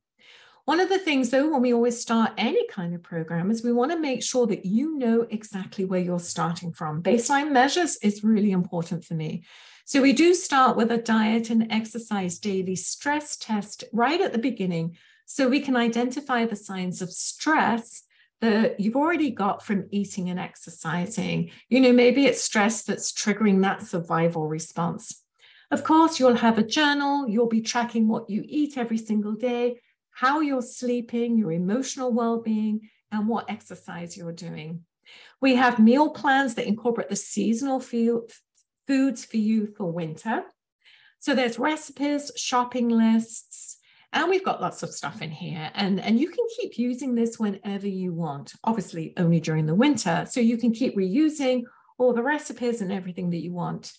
One of the things, though, when we always start any kind of program is we want to make sure that you know exactly where you're starting from. Baseline measures is really important for me. So we do start with a diet and exercise daily stress test right at the beginning so we can identify the signs of stress that you've already got from eating and exercising. You know, maybe it's stress that's triggering that survival response. Of course, you'll have a journal. You'll be tracking what you eat every single day, how you're sleeping, your emotional well-being, and what exercise you're doing. We have meal plans that incorporate the seasonal foods for you for winter. So there's recipes, shopping lists, and we've got lots of stuff in here. And you can keep using this whenever you want, obviously only during the winter. So you can keep reusing all the recipes and everything that you want.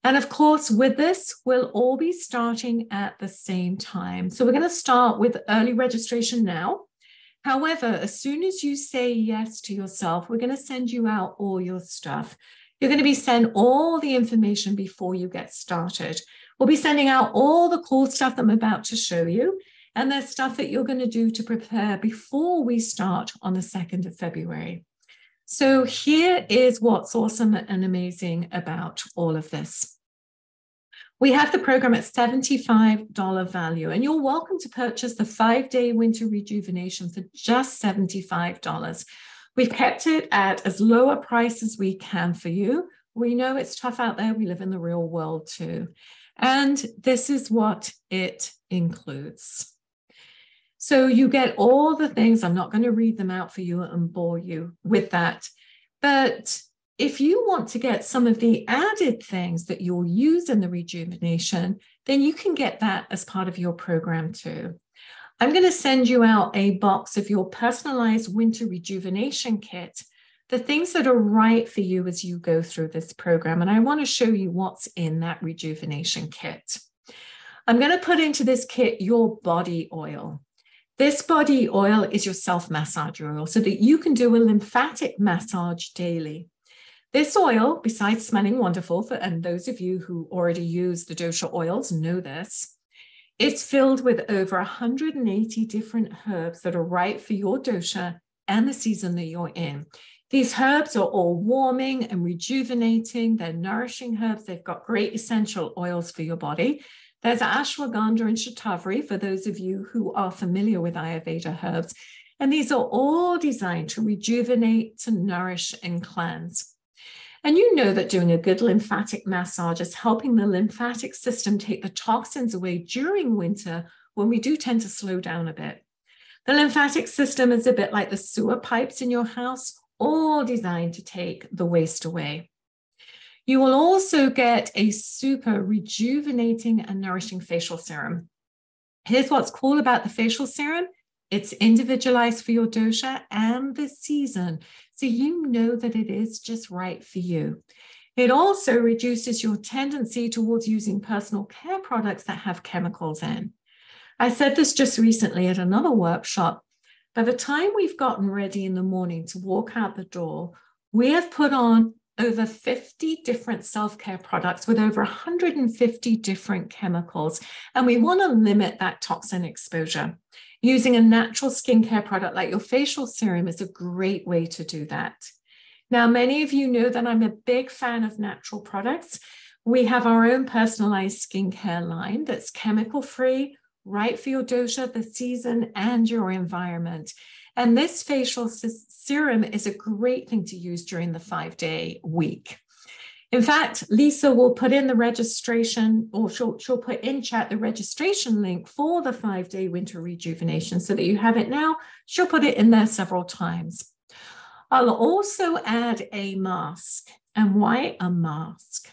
And of course, with this, we'll all be starting at the same time. So we're going to start with early registration now. However, as soon as you say yes to yourself, we're going to send you out all your stuff. You're going to be sent all the information before you get started. We'll be sending out all the cool stuff that I'm about to show you. And there's stuff that you're going to do to prepare before we start on the 2nd of February. So here is what's awesome and amazing about all of this. We have the program at $75 value, and you're welcome to purchase the 5-day winter rejuvenation for just $75. We've kept it at as low a price as we can for you. We know it's tough out there. We live in the real world too. And this is what it includes. So you get all the things. I'm not going to read them out for you and bore you with that. But if you want to get some of the added things that you'll use in the rejuvenation, then you can get that as part of your program too. I'm going to send you out a box of your personalized winter rejuvenation kit, the things that are right for you as you go through this program. And I want to show you what's in that rejuvenation kit. I'm going to put into this kit your body oil. This body oil is your self-massage oil so that you can do a lymphatic massage daily. This oil, besides smelling wonderful, and those of you who already use the dosha oils know this, it's filled with over 180 different herbs that are right for your dosha and the season that you're in. These herbs are all warming and rejuvenating. They're nourishing herbs. They've got great essential oils for your body. There's ashwagandha and shatavari for those of you who are familiar with Ayurveda herbs. And these are all designed to rejuvenate, to nourish, and cleanse. And you know that doing a good lymphatic massage is helping the lymphatic system take the toxins away during winter when we do tend to slow down a bit. The lymphatic system is a bit like the sewer pipes in your house, all designed to take the waste away. You will also get a super rejuvenating and nourishing facial serum. Here's what's cool about the facial serum. It's individualized for your dosha and the season, so you know that it is just right for you. It also reduces your tendency towards using personal care products that have chemicals in. I said this just recently at another workshop. By the time we've gotten ready in the morning to walk out the door, we have put on over 50 different self-care products with over 150 different chemicals, and we want to limit that toxin exposure. Using a natural skincare product like your facial serum is a great way to do that. Now, many of you know that I'm a big fan of natural products. We have our own personalized skincare line that's chemical-free, right for your dosha, the season, and your environment. And this facial serum is a great thing to use during the 5-day week. In fact, Lisa will put in the registration, or she'll put in chat the registration link for the 5-day winter rejuvenation so that you have it now. She'll put it in there several times. I'll also add a mask. And why a mask?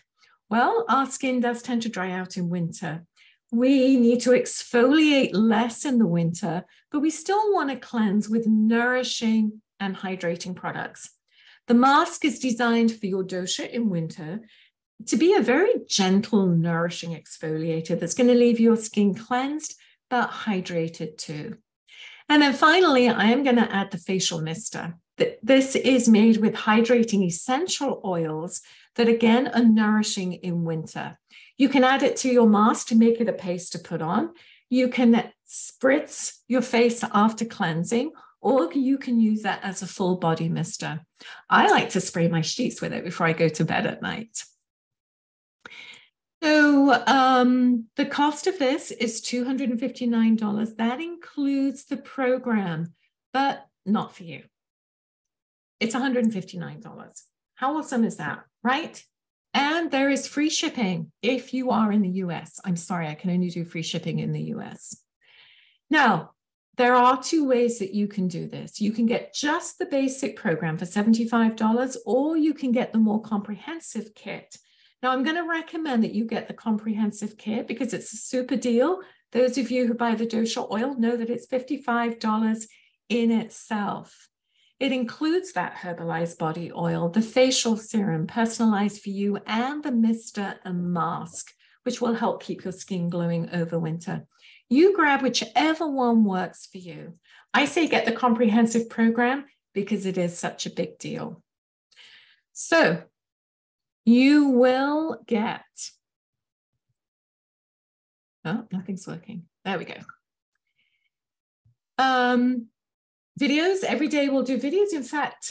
Well, our skin does tend to dry out in winter. We need to exfoliate less in the winter, but we still want to cleanse with nourishing and hydrating products. The mask is designed for your dosha in winter to be a very gentle, nourishing exfoliator that's going to leave your skin cleansed, but hydrated too. And then finally, I am going to add the facial mister. This is made with hydrating essential oils that, again, are nourishing in winter. You can add it to your mask to make it a paste to put on. You can spritz your face after cleansing, or you can use that as a full body mister. I like to spray my sheets with it before I go to bed at night. So the cost of this is $259. That includes the program, but not for you. It's $159. How awesome is that, right? And there is free shipping if you are in the US. I'm sorry, I can only do free shipping in the US. Now, there are two ways that you can do this. You can get just the basic program for $75, or you can get the more comprehensive kit. Now, I'm going to recommend that you get the comprehensive kit because it's a super deal. Those of you who buy the dosha oil know that it's $55 in itself. It includes that herbalized body oil, the facial serum personalized for you, and the mister and mask, which will help keep your skin glowing over winter. You grab whichever one works for you. I say get the comprehensive program because it is such a big deal. So you will get, oh, nothing's working. There we go. Videos, every day we'll do videos. In fact,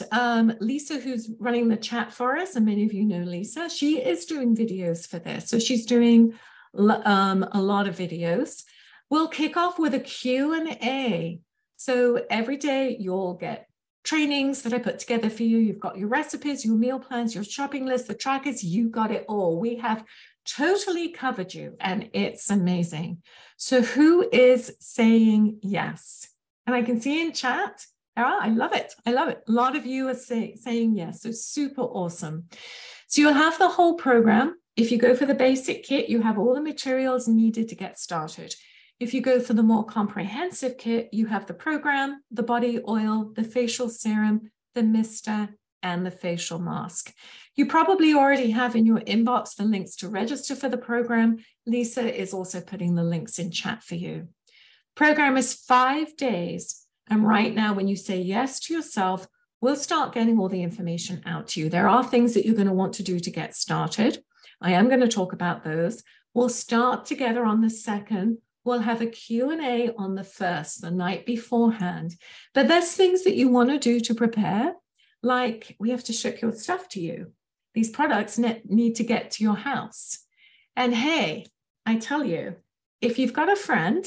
Lisa, who's running the chat for us, and many of you know Lisa, she is doing videos for this. So she's doing a lot of videos. We'll kick off with a Q&A. So every day you'll get trainings that I put together for you. You've got your recipes, your meal plans, your shopping list, the trackers, you got it all. We have totally covered you, and it's amazing. So who is saying yes? And I can see in chat, I love it. I love it. A lot of you are saying yes. So super awesome. So you'll have the whole program. If you go for the basic kit, you have all the materials needed to get started. If you go for the more comprehensive kit, you have the program, the body oil, the facial serum, the mister, and the facial mask. You probably already have in your inbox the links to register for the program. Lisa is also putting the links in chat for you. Program is 5 days. And right now, when you say yes to yourself, we'll start getting all the information out to you. There are things that you're going to want to do to get started. I am going to talk about those. We'll start together on the 2nd. We'll have a Q&A on the 1st, the night beforehand. But there's things that you want to do to prepare, like we have to ship your stuff to you. These products need to get to your house. And hey, I tell you, if you've got a friend,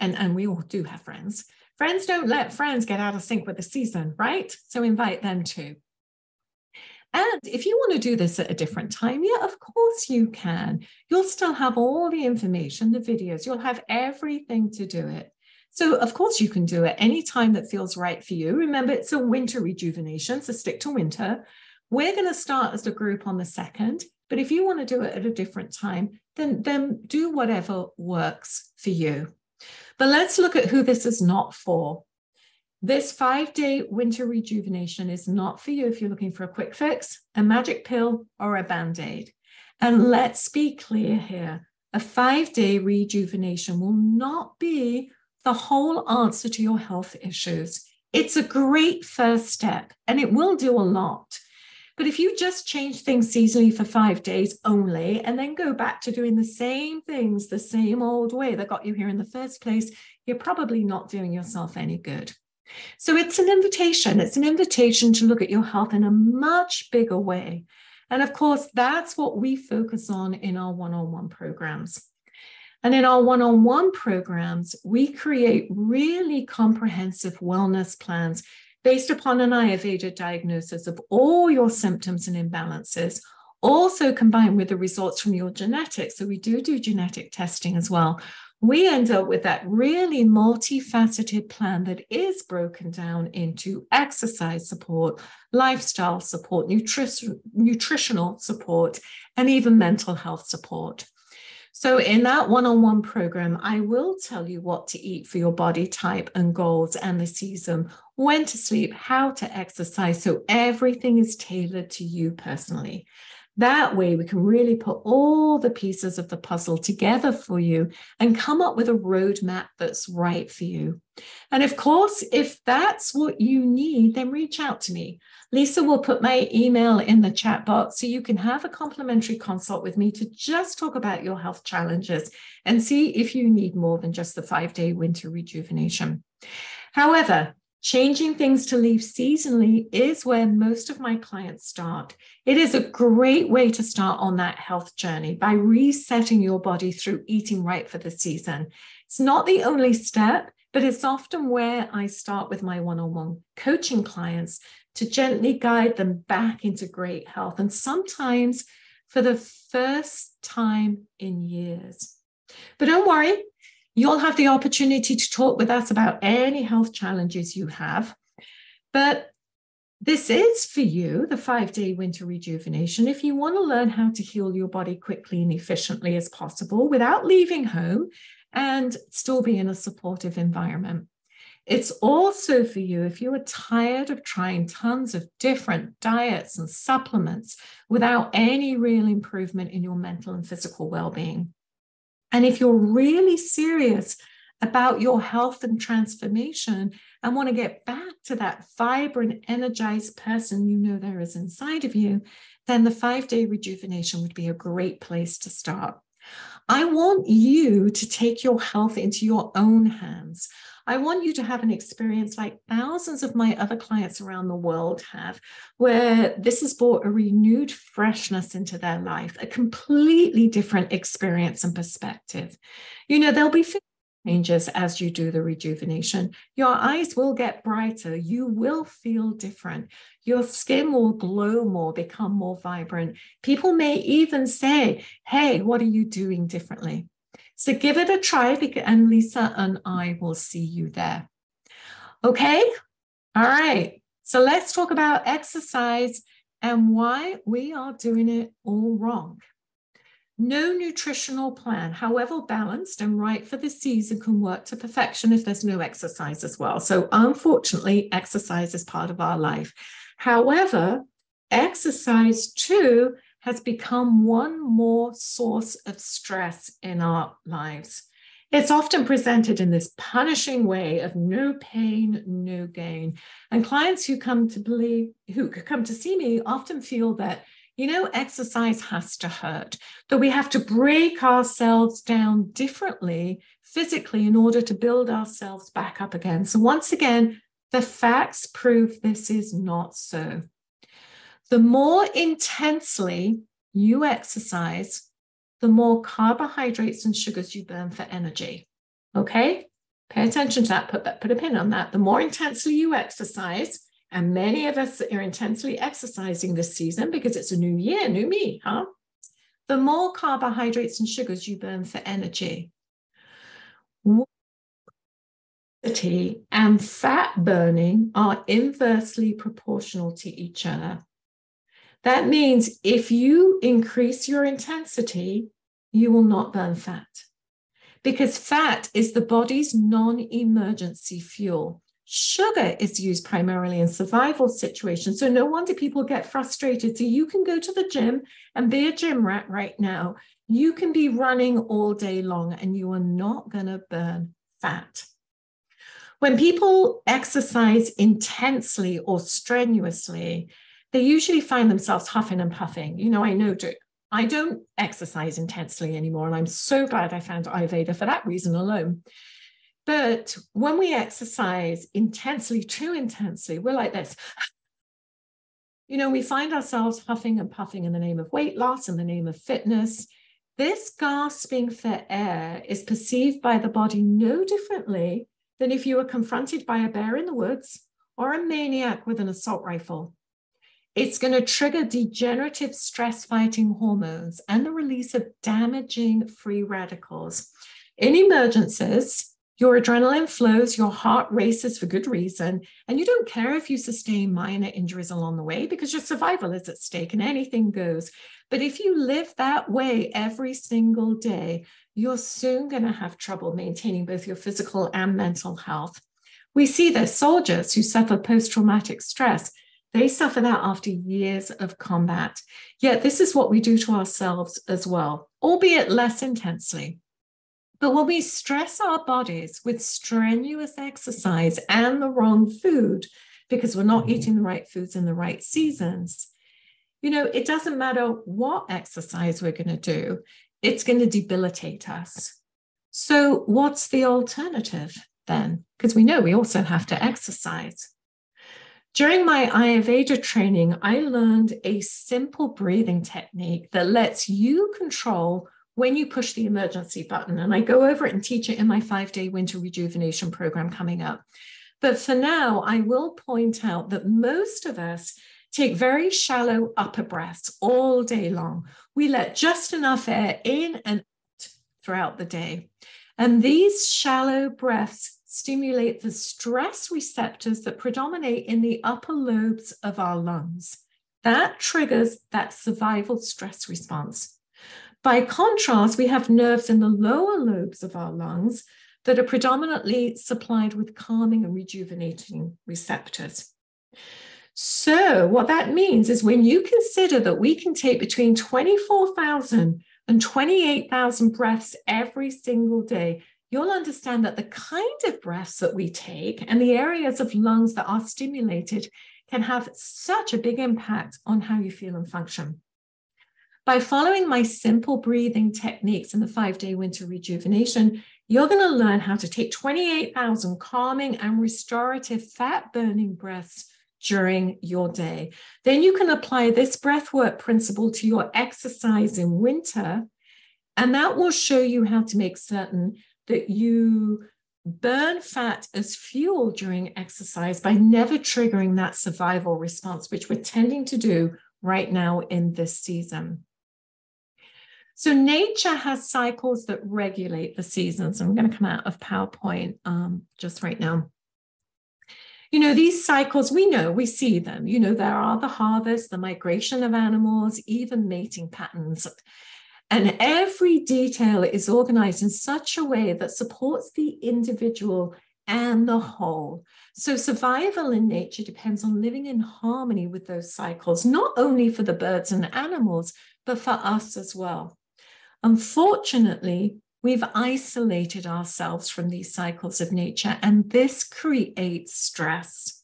and we all do have friends, friends don't let friends get out of sync with the season, right? So invite them too. And if you want to do this at a different time, yeah, of course you can. You'll still have all the information, the videos, you'll have everything to do it. So of course you can do it any time that feels right for you. Remember, it's a winter rejuvenation, so stick to winter. We're going to start as a group on the 2nd, but if you want to do it at a different time, then do whatever works for you. But let's look at who this is not for. This 5-day winter rejuvenation is not for you if you're looking for a quick fix, a magic pill, or a Band-Aid. And let's be clear here, a 5-day rejuvenation will not be the whole answer to your health issues. It's a great first step, and it will do a lot. But if you just change things seasonally for 5 days only, and then go back to doing the same things the same old way that got you here in the first place, you're probably not doing yourself any good. So it's an invitation. It's an invitation to look at your health in a much bigger way. And of course, that's what we focus on in our one-on-one programs. And in our one-on-one programs, we create really comprehensive wellness plans based upon an Ayurveda diagnosis of all your symptoms and imbalances, also combined with the results from your genetics. So we do genetic testing as well. We end up with that really multifaceted plan that is broken down into exercise support, lifestyle support, nutritional support, and even mental health support. So in that one-on-one program, I will tell you what to eat for your body type and goals and the season, when to sleep, how to exercise, so everything is tailored to you personally. That way, we can really put all the pieces of the puzzle together for you and come up with a roadmap that's right for you. And of course, if that's what you need, then reach out to me. Lisa will put my email in the chat box so you can have a complimentary consult with me to just talk about your health challenges and see if you need more than just the 5-day winter rejuvenation. However, changing things to leave seasonally is where most of my clients start. It is a great way to start on that health journey by resetting your body through eating right for the season. It's not the only step, but it's often where I start with my one-on-one coaching clients to gently guide them back into great health, and sometimes for the first time in years. But don't worry, you'll have the opportunity to talk with us about any health challenges you have. But this is for you, the 5-day winter rejuvenation, if you want to learn how to heal your body quickly and efficiently as possible without leaving home and still be in a supportive environment. It's also for you if you are tired of trying tons of different diets and supplements without any real improvement in your mental and physical well-being. And if you're really serious about your health and transformation and want to get back to that vibrant, energized person you know there is inside of you, then the 5-day rejuvenation would be a great place to start. I want you to take your health into your own hands. I want you to have an experience like thousands of my other clients around the world have, where this has brought a renewed freshness into their life, a completely different experience and perspective. You know, there'll be changes as you do the rejuvenation. Your eyes will get brighter. You will feel different. Your skin will glow more, become more vibrant. People may even say, hey, what are you doing differently? So give it a try, and Lisa and I will see you there. Okay? All right. So let's talk about exercise and why we are doing it all wrong. No nutritional plan, however balanced and right for the season, can work to perfection if there's no exercise as well. So unfortunately, exercise is part of our life. However, exercise too has become one more source of stress in our lives. It's often presented in this punishing way of no pain, no gain. And clients who come to see me often feel that, you know, exercise has to hurt, that we have to break ourselves down differently physically in order to build ourselves back up again. So once again, the facts prove this is not so. The more intensely you exercise, the more carbohydrates and sugars you burn for energy. Okay? Pay attention to that. Put a pin on that. The more intensely you exercise, and many of us are intensely exercising this season because it's a new year, new me, huh? The more carbohydrates and sugars you burn for energy. Obesity and fat burning are inversely proportional to each other. That means if you increase your intensity, you will not burn fat, because fat is the body's non-emergency fuel. Sugar is used primarily in survival situations. So no wonder people get frustrated. So you can go to the gym and be a gym rat right now. You can be running all day long and you are not going to burn fat. When people exercise intensely or strenuously, they usually find themselves huffing and puffing. You know, I don't exercise intensely anymore, and I'm so glad I found Ayurveda for that reason alone. But when we exercise intensely, too intensely, we're like this. You know, we find ourselves huffing and puffing in the name of weight loss, in the name of fitness. This gasping for air is perceived by the body no differently than if you were confronted by a bear in the woods or a maniac with an assault rifle. It's going to trigger degenerative stress-fighting hormones and the release of damaging free radicals. In emergencies, your adrenaline flows, your heart races for good reason, and you don't care if you sustain minor injuries along the way because your survival is at stake and anything goes. But if you live that way every single day, you're soon going to have trouble maintaining both your physical and mental health. We see this, soldiers who suffer post-traumatic stress. They suffer that after years of combat. Yet this is what we do to ourselves as well, albeit less intensely. But when we stress our bodies with strenuous exercise and the wrong food, because we're not eating the right foods in the right seasons, you know, it doesn't matter what exercise we're going to do, it's going to debilitate us. So what's the alternative then? Because we know we also have to exercise. During my Ayurveda training, I learned a simple breathing technique that lets you control when you push the emergency button. And I go over it and teach it in my 5-day winter rejuvenation program coming up. But for now, I will point out that most of us take very shallow upper breaths all day long. We let just enough air in and out throughout the day. And these shallow breaths stimulate the stress receptors that predominate in the upper lobes of our lungs. That triggers that survival stress response. By contrast, we have nerves in the lower lobes of our lungs that are predominantly supplied with calming and rejuvenating receptors. So what that means is when you consider that we can take between 24,000 and 28,000 breaths every single day, you'll understand that the kind of breaths that we take and the areas of lungs that are stimulated can have such a big impact on how you feel and function. By following my simple breathing techniques in the 5-day winter rejuvenation, you're going to learn how to take 28,000 calming and restorative fat-burning breaths during your day. Then you can apply this breathwork principle to your exercise in winter, and that will show you how to make certain that you burn fat as fuel during exercise by never triggering that survival response, which we're tending to do right now in this season. So nature has cycles that regulate the seasons. I'm going to come out of PowerPoint just right now. You know, these cycles, we see them. You know, there are the harvest, the migration of animals, even mating patterns. And every detail is organized in such a way that supports the individual and the whole. So survival in nature depends on living in harmony with those cycles, not only for the birds and animals, but for us as well. Unfortunately, we've isolated ourselves from these cycles of nature, and this creates stress.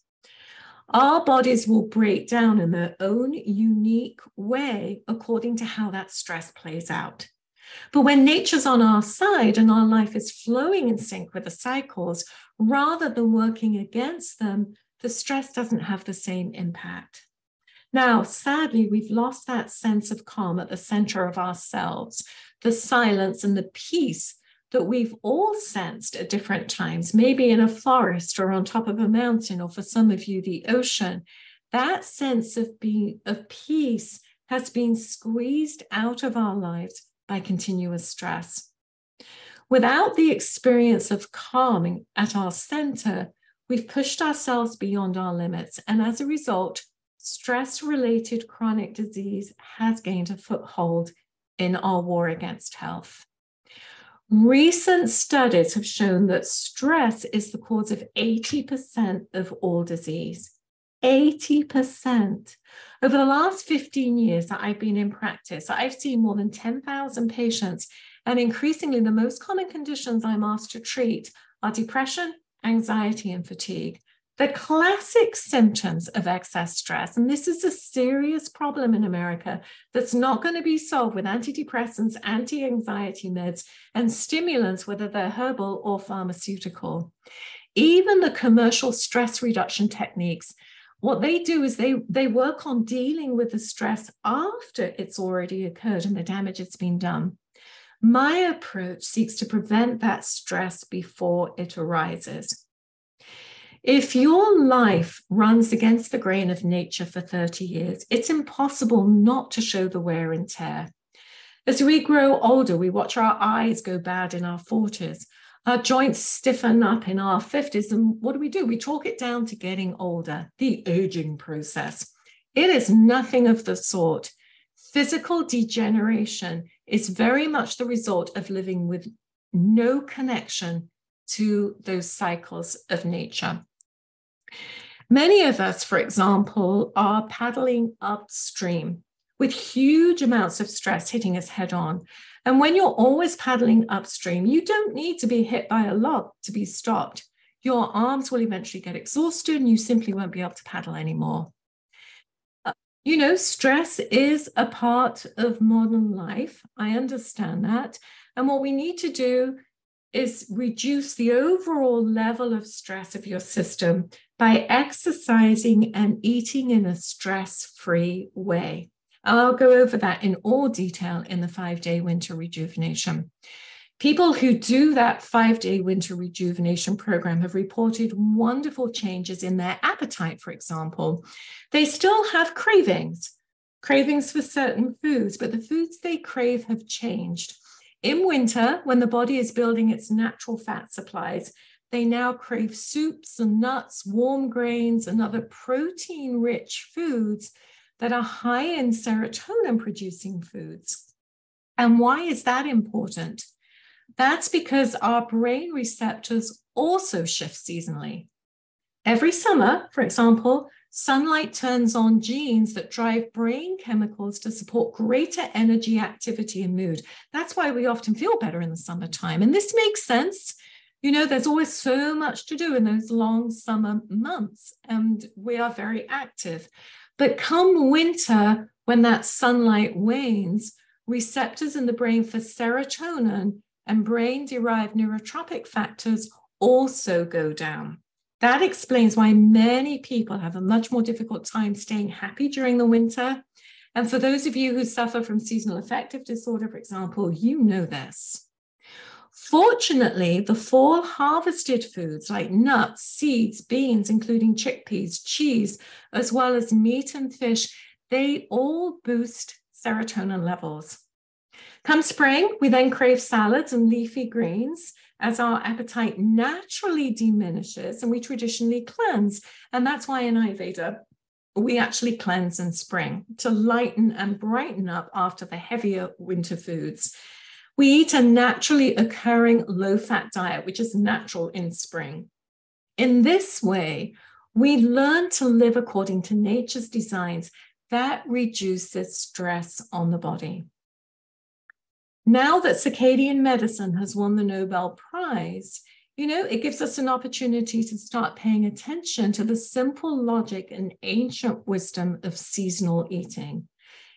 Our bodies will break down in their own unique way according to how that stress plays out. But when nature's on our side and our life is flowing in sync with the cycles, rather than working against them, the stress doesn't have the same impact. Now, sadly, we've lost that sense of calm at the center of ourselves, the silence and the peace that we've all sensed at different times, maybe in a forest or on top of a mountain, or for some of you, the ocean. That sense of peace has been squeezed out of our lives by continuous stress. Without the experience of calming at our center, we've pushed ourselves beyond our limits, and as a result, stress-related chronic disease has gained a foothold in our war against health. Recent studies have shown that stress is the cause of 80% of all disease. 80%. Over the last 15 years that I've been in practice, I've seen more than 10,000 patients, and increasingly the most common conditions I'm asked to treat are depression, anxiety, and fatigue. The classic symptoms of excess stress, and this is a serious problem in America that's not going to be solved with antidepressants, anti-anxiety meds, and stimulants, whether they're herbal or pharmaceutical. Even the commercial stress reduction techniques, what they do is they work on dealing with the stress after it's already occurred and the damage has been done. My approach seeks to prevent that stress before it arises. If your life runs against the grain of nature for 30 years, it's impossible not to show the wear and tear. As we grow older, we watch our eyes go bad in our 40s. Our joints stiffen up in our 50s. And what do? We chalk it down to getting older, the aging process. It is nothing of the sort. Physical degeneration is very much the result of living with no connection to those cycles of nature. Many of us, for example, are paddling upstream with huge amounts of stress hitting us head on. And when you're always paddling upstream, you don't need to be hit by a log to be stopped. Your arms will eventually get exhausted and you simply won't be able to paddle anymore. You know, stress is a part of modern life. I understand that. And what we need to do is reduce the overall level of stress of your system by exercising and eating in a stress-free way. I'll go over that in all detail in the 5-day winter rejuvenation. People who do that 5-day winter rejuvenation program have reported wonderful changes in their appetite, for example. They still have cravings for certain foods, but the foods they crave have changed. In winter, when the body is building its natural fat supplies, they now crave soups and nuts, warm grains, and other protein-rich foods that are high in serotonin-producing foods. And why is that important? That's because our brain receptors also shift seasonally. Every summer, for example, sunlight turns on genes that drive brain chemicals to support greater energy, activity, and mood. That's why we often feel better in the summertime. And this makes sense. You know, there's always so much to do in those long summer months, and we are very active. But come winter, when that sunlight wanes, receptors in the brain for serotonin and brain-derived neurotropic factors also go down. That explains why many people have a much more difficult time staying happy during the winter. And for those of you who suffer from seasonal affective disorder, for example, you know this. Fortunately, the fall harvested foods like nuts, seeds, beans, including chickpeas, cheese, as well as meat and fish, they all boost serotonin levels. Come spring, we then crave salads and leafy greens as our appetite naturally diminishes and we traditionally cleanse. And that's why in Ayurveda, we actually cleanse in spring to lighten and brighten up after the heavier winter foods. We eat a naturally occurring low-fat diet, which is natural in spring. In this way, we learn to live according to nature's designs that reduces stress on the body. Now that circadian medicine has won the Nobel Prize, you know, it gives us an opportunity to start paying attention to the simple logic and ancient wisdom of seasonal eating.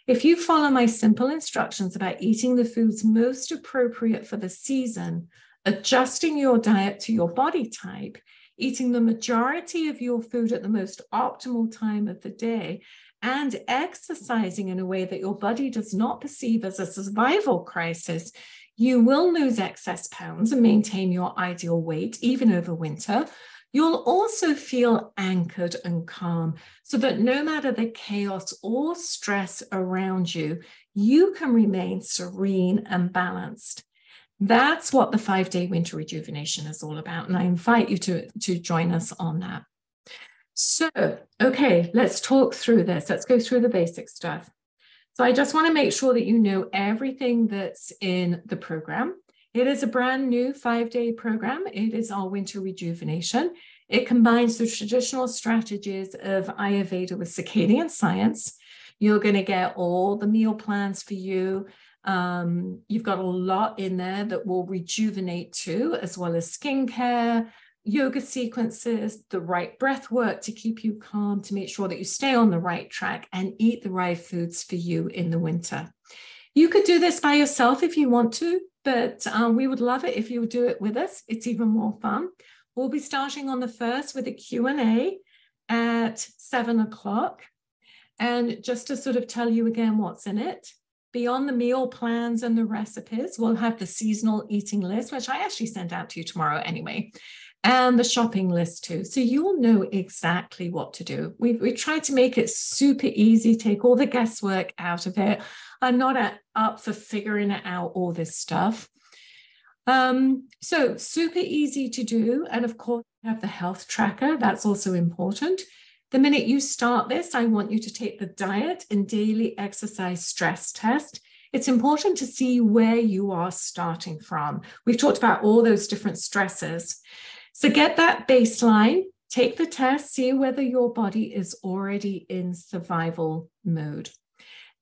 If you follow my simple instructions about eating the foods most appropriate for the season, adjusting your diet to your body type, eating the majority of your food at the most optimal time of the day, and exercising in a way that your body does not perceive as a survival crisis, you will lose excess pounds and maintain your ideal weight, even over winter. You'll also feel anchored and calm so that no matter the chaos or stress around you, you can remain serene and balanced. That's what the 5-day winter rejuvenation is all about. And I invite you to join us on that. So, okay, let's talk through this. Let's go through the basic stuff. So I just want to make sure that you know everything that's in the program. It is a brand new 5-day program. It is our winter rejuvenation. It combines the traditional strategies of Ayurveda with circadian science. You're going to get all the meal plans for you. You've got a lot in there that will rejuvenate too, as well as skincare, yoga sequences, the right breath work to keep you calm, to make sure that you stay on the right track and eat the right foods for you in the winter. You could do this by yourself if you want to, but we would love it if you would do it with us. It's even more fun. We'll be starting on the 1st with a Q&A at 7 o'clock. And just to sort of tell you again what's in it, beyond the meal plans and the recipes, we'll have the seasonal eating list, which I actually sent out to you tomorrow anyway, and the shopping list too. So you'll know exactly what to do. We tried to make it super easy, take all the guesswork out of it. I'm not up for figuring it out, all this stuff. So super easy to do. And of course, you have the health tracker. That's also important. The minute you start this, I want you to take the diet and daily exercise stress test. It's important to see where you are starting from. We've talked about all those different stresses. So get that baseline, take the test, see whether your body is already in survival mode.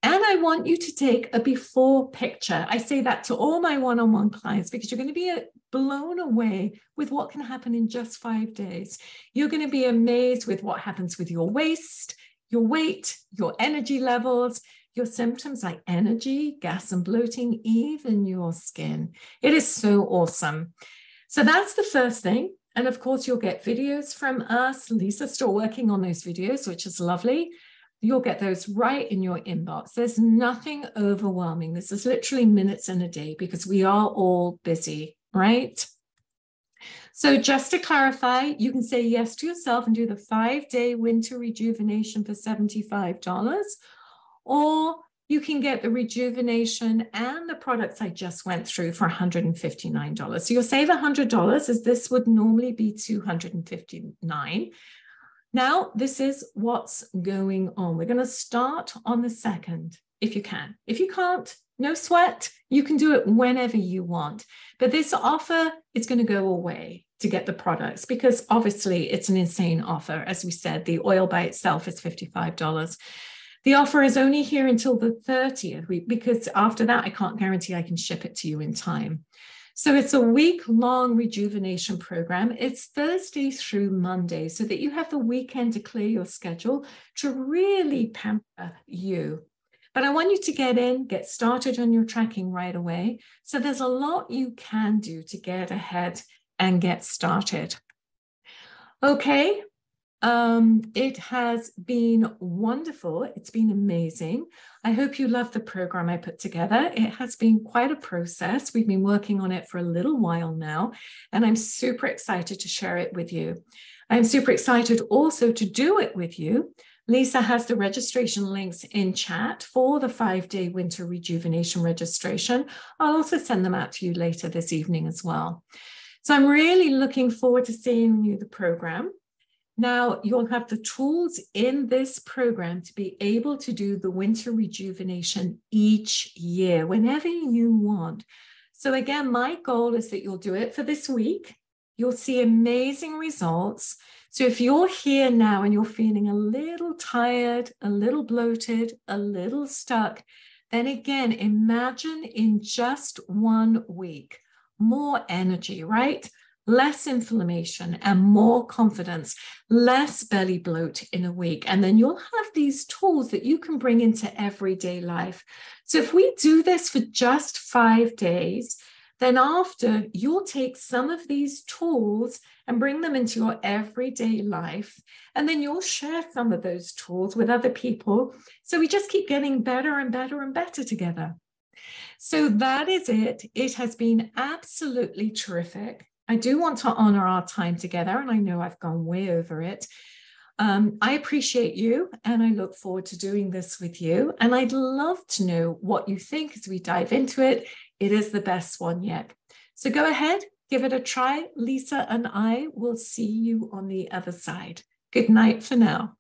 And I want you to take a before picture. I say that to all my one-on-one clients because you're going to be blown away with what can happen in just 5 days. You're going to be amazed with what happens with your waist, your weight, your energy levels, your symptoms like energy, gas and bloating, even your skin. It is so awesome. So that's the first thing. And of course, you'll get videos from us. Lisa's still working on those videos, which is lovely. You'll get those right in your inbox. There's nothing overwhelming. This is literally minutes in a day because we are all busy, right? So just to clarify, you can say yes to yourself and do the 5-day winter rejuvenation for $75, or you can get the rejuvenation and the products I just went through for $159. So you'll save $100, as this would normally be $259. Now, this is what's going on. We're going to start on the 2nd, if you can. If you can't, no sweat. You can do it whenever you want. But this offer is going to go away to get the products because obviously it's an insane offer. As we said, the oil by itself is $55. The offer is only here until the 30th because after that, I can't guarantee I can ship it to you in time. So it's a week-long rejuvenation program. It's Thursday through Monday so that you have the weekend to clear your schedule to really pamper you. But I want you to get started on your tracking right away. So there's a lot you can do to get ahead and get started. Okay. It has been wonderful. It's been amazing. I hope you love the program I put together. It has been quite a process. We've been working on it for a little while now, and I'm super excited to share it with you. I'm super excited also to do it with you. Lisa has the registration links in chat for the 5-day winter rejuvenation registration. I'll also send them out to you later this evening as well. So I'm really looking forward to seeing you the program. Now, you'll have the tools in this program to be able to do the winter rejuvenation each year, whenever you want. So again, my goal is that you'll do it for this week. You'll see amazing results. So if you're here now and you're feeling a little tired, a little bloated, a little stuck, then again, imagine in just 1 week, more energy, right? Less inflammation and more confidence, less belly bloat in a week. And then you'll have these tools that you can bring into everyday life. So if we do this for just 5 days, then after you'll take some of these tools and bring them into your everyday life. And then you'll share some of those tools with other people. So we just keep getting better and better and better together. So that is it. It has been absolutely terrific. I do want to honor our time together, and I know I've gone way over it. I appreciate you, and I look forward to doing this with you. And I'd love to know what you think as we dive into it. It is the best one yet. So go ahead, give it a try. Lisa and I will see you on the other side. Good night for now.